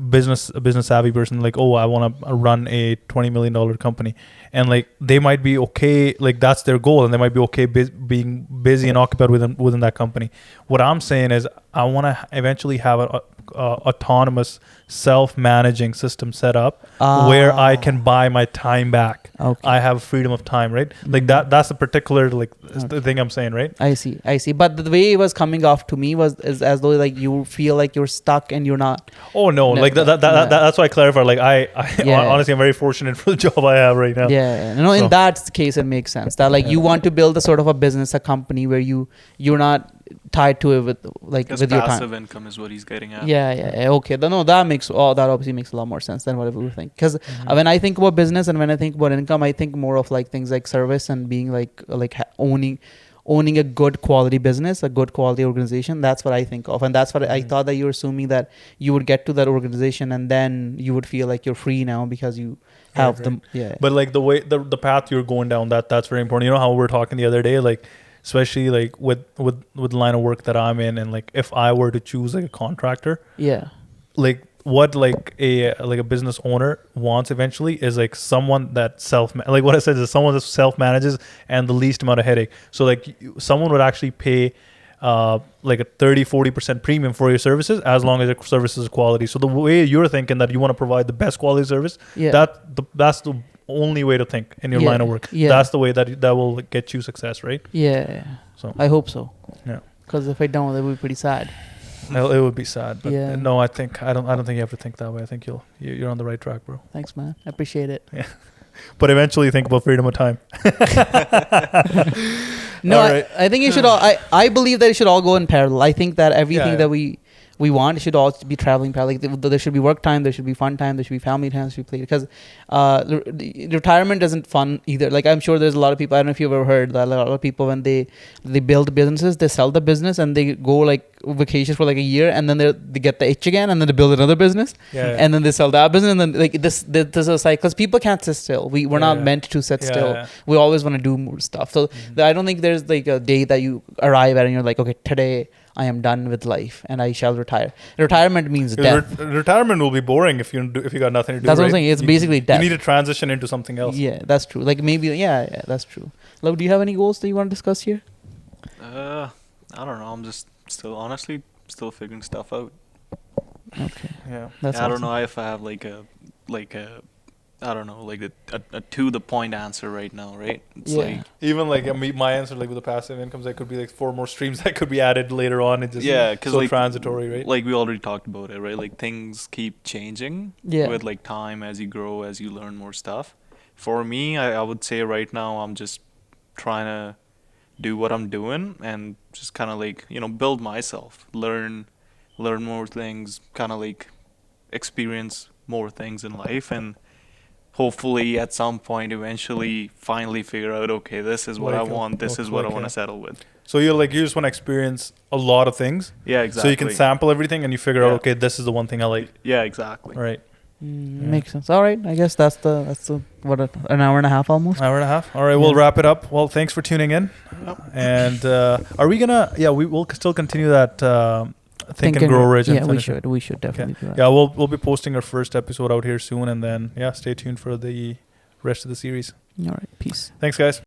business savvy person, like, oh, I want to run a $20 million company, and like they might be okay, like that's their goal, and they might be okay being busy and occupied within that company. What I'm saying is I want to eventually have a autonomous self-managing system set up where I can buy my time back. Okay. I have freedom of time, right? Like that's a particular like the thing I'm saying, right? I see. But the way it was coming off to me is as though like you feel like you're stuck and you're not. Oh no, like that's why I clarified. Like I honestly, I'm very fortunate for the job I have right now. Yeah. No, in that case it makes sense. That like you want to build a sort of a business, a company where you're not tied to it with like with your time. Passive income is what he's getting at. Yeah. Okay. No, that obviously makes a lot more sense than what we would think. Because when I think about business and when I think about income, I think more of like things like service and being like owning a good quality business, a good quality organization. That's what I think of, and that's what I thought that you're assuming that you would get to that organization and then you would feel like you're free now because you have them. Yeah. But like the way the path you're going down, that's very important. You know how we were talking the other day, like, especially like with the line of work that I'm in, and like if I were to choose like a contractor, like what like a business owner wants eventually is like someone that like what I said is someone that self-manages and the least amount of headache. So like someone would actually pay like a 30-40% premium for your services as long as your services are quality. So the way you're thinking that you want to provide the best quality service, that's the only way to think in your line of work. That's the way that will get you success, right? So I hope so. Yeah, because if I don't, it would be pretty sad. Well, it would be sad, but no, I don't think you have to think that way. I think you're on the right track, bro. Thanks, man. I appreciate it. Yeah. But eventually think about freedom of time. No, right. I think it should all. I believe that it should all go in parallel. I think that everything that we want, it should all be traveling parallel. Like there should be work time, there should be fun time, there should be family time, there should be play. Because retirement isn't fun either. Like I'm sure there's a lot of people. I don't know if you've ever heard that a lot of people when they build businesses, they sell the business and they go like vacations for like a year, and then they get the itch again, and then they build another business, and then they sell that business, and then like this is a cycle. Because people can't sit still. We're not meant to sit still. We always want to do more stuff. So I don't think there's like a day that you arrive at and you're like, okay, today I am done with life and I shall retire. Retirement means death. Retirement will be boring if you got nothing to do. That's what I'm saying. It's basically death. You need to transition into something else. Yeah, that's true. Like maybe, that's true. Love, do you have any goals that you want to discuss here? I don't know. I'm just still figuring stuff out. Okay. Yeah. That's I don't know if I have like a I don't know, like a to the point answer right now, right? It's like even like my answer, like with the passive incomes, that could be like 4 more streams that could be added later on. It's just because so like, transitory, right? Like we already talked about it, right? Like things keep changing with like time as you grow, as you learn more stuff. For me, I would say right now I'm just trying to do what I'm doing and just kind of like, build myself, learn more things, kind of like experience more things in life, and hopefully at some point eventually finally figure out, okay, this is what I want, this is what I want to settle with. So you just want to experience a lot of things. Yeah, exactly. So you can sample everything and you figure out, okay, this is the one thing I like. Yeah, exactly. Right. Makes sense. All right. I guess that's the what, an hour and a half almost. Hour and a half. All right, we'll wrap it up. Well, thanks for tuning in. And are we gonna? Yeah, we will still continue that. Think and Grow Rich. Yeah, we should definitely do that. Yeah, we'll be posting our first episode out here soon, and then stay tuned for the rest of the series. All right. Peace. Thanks, guys.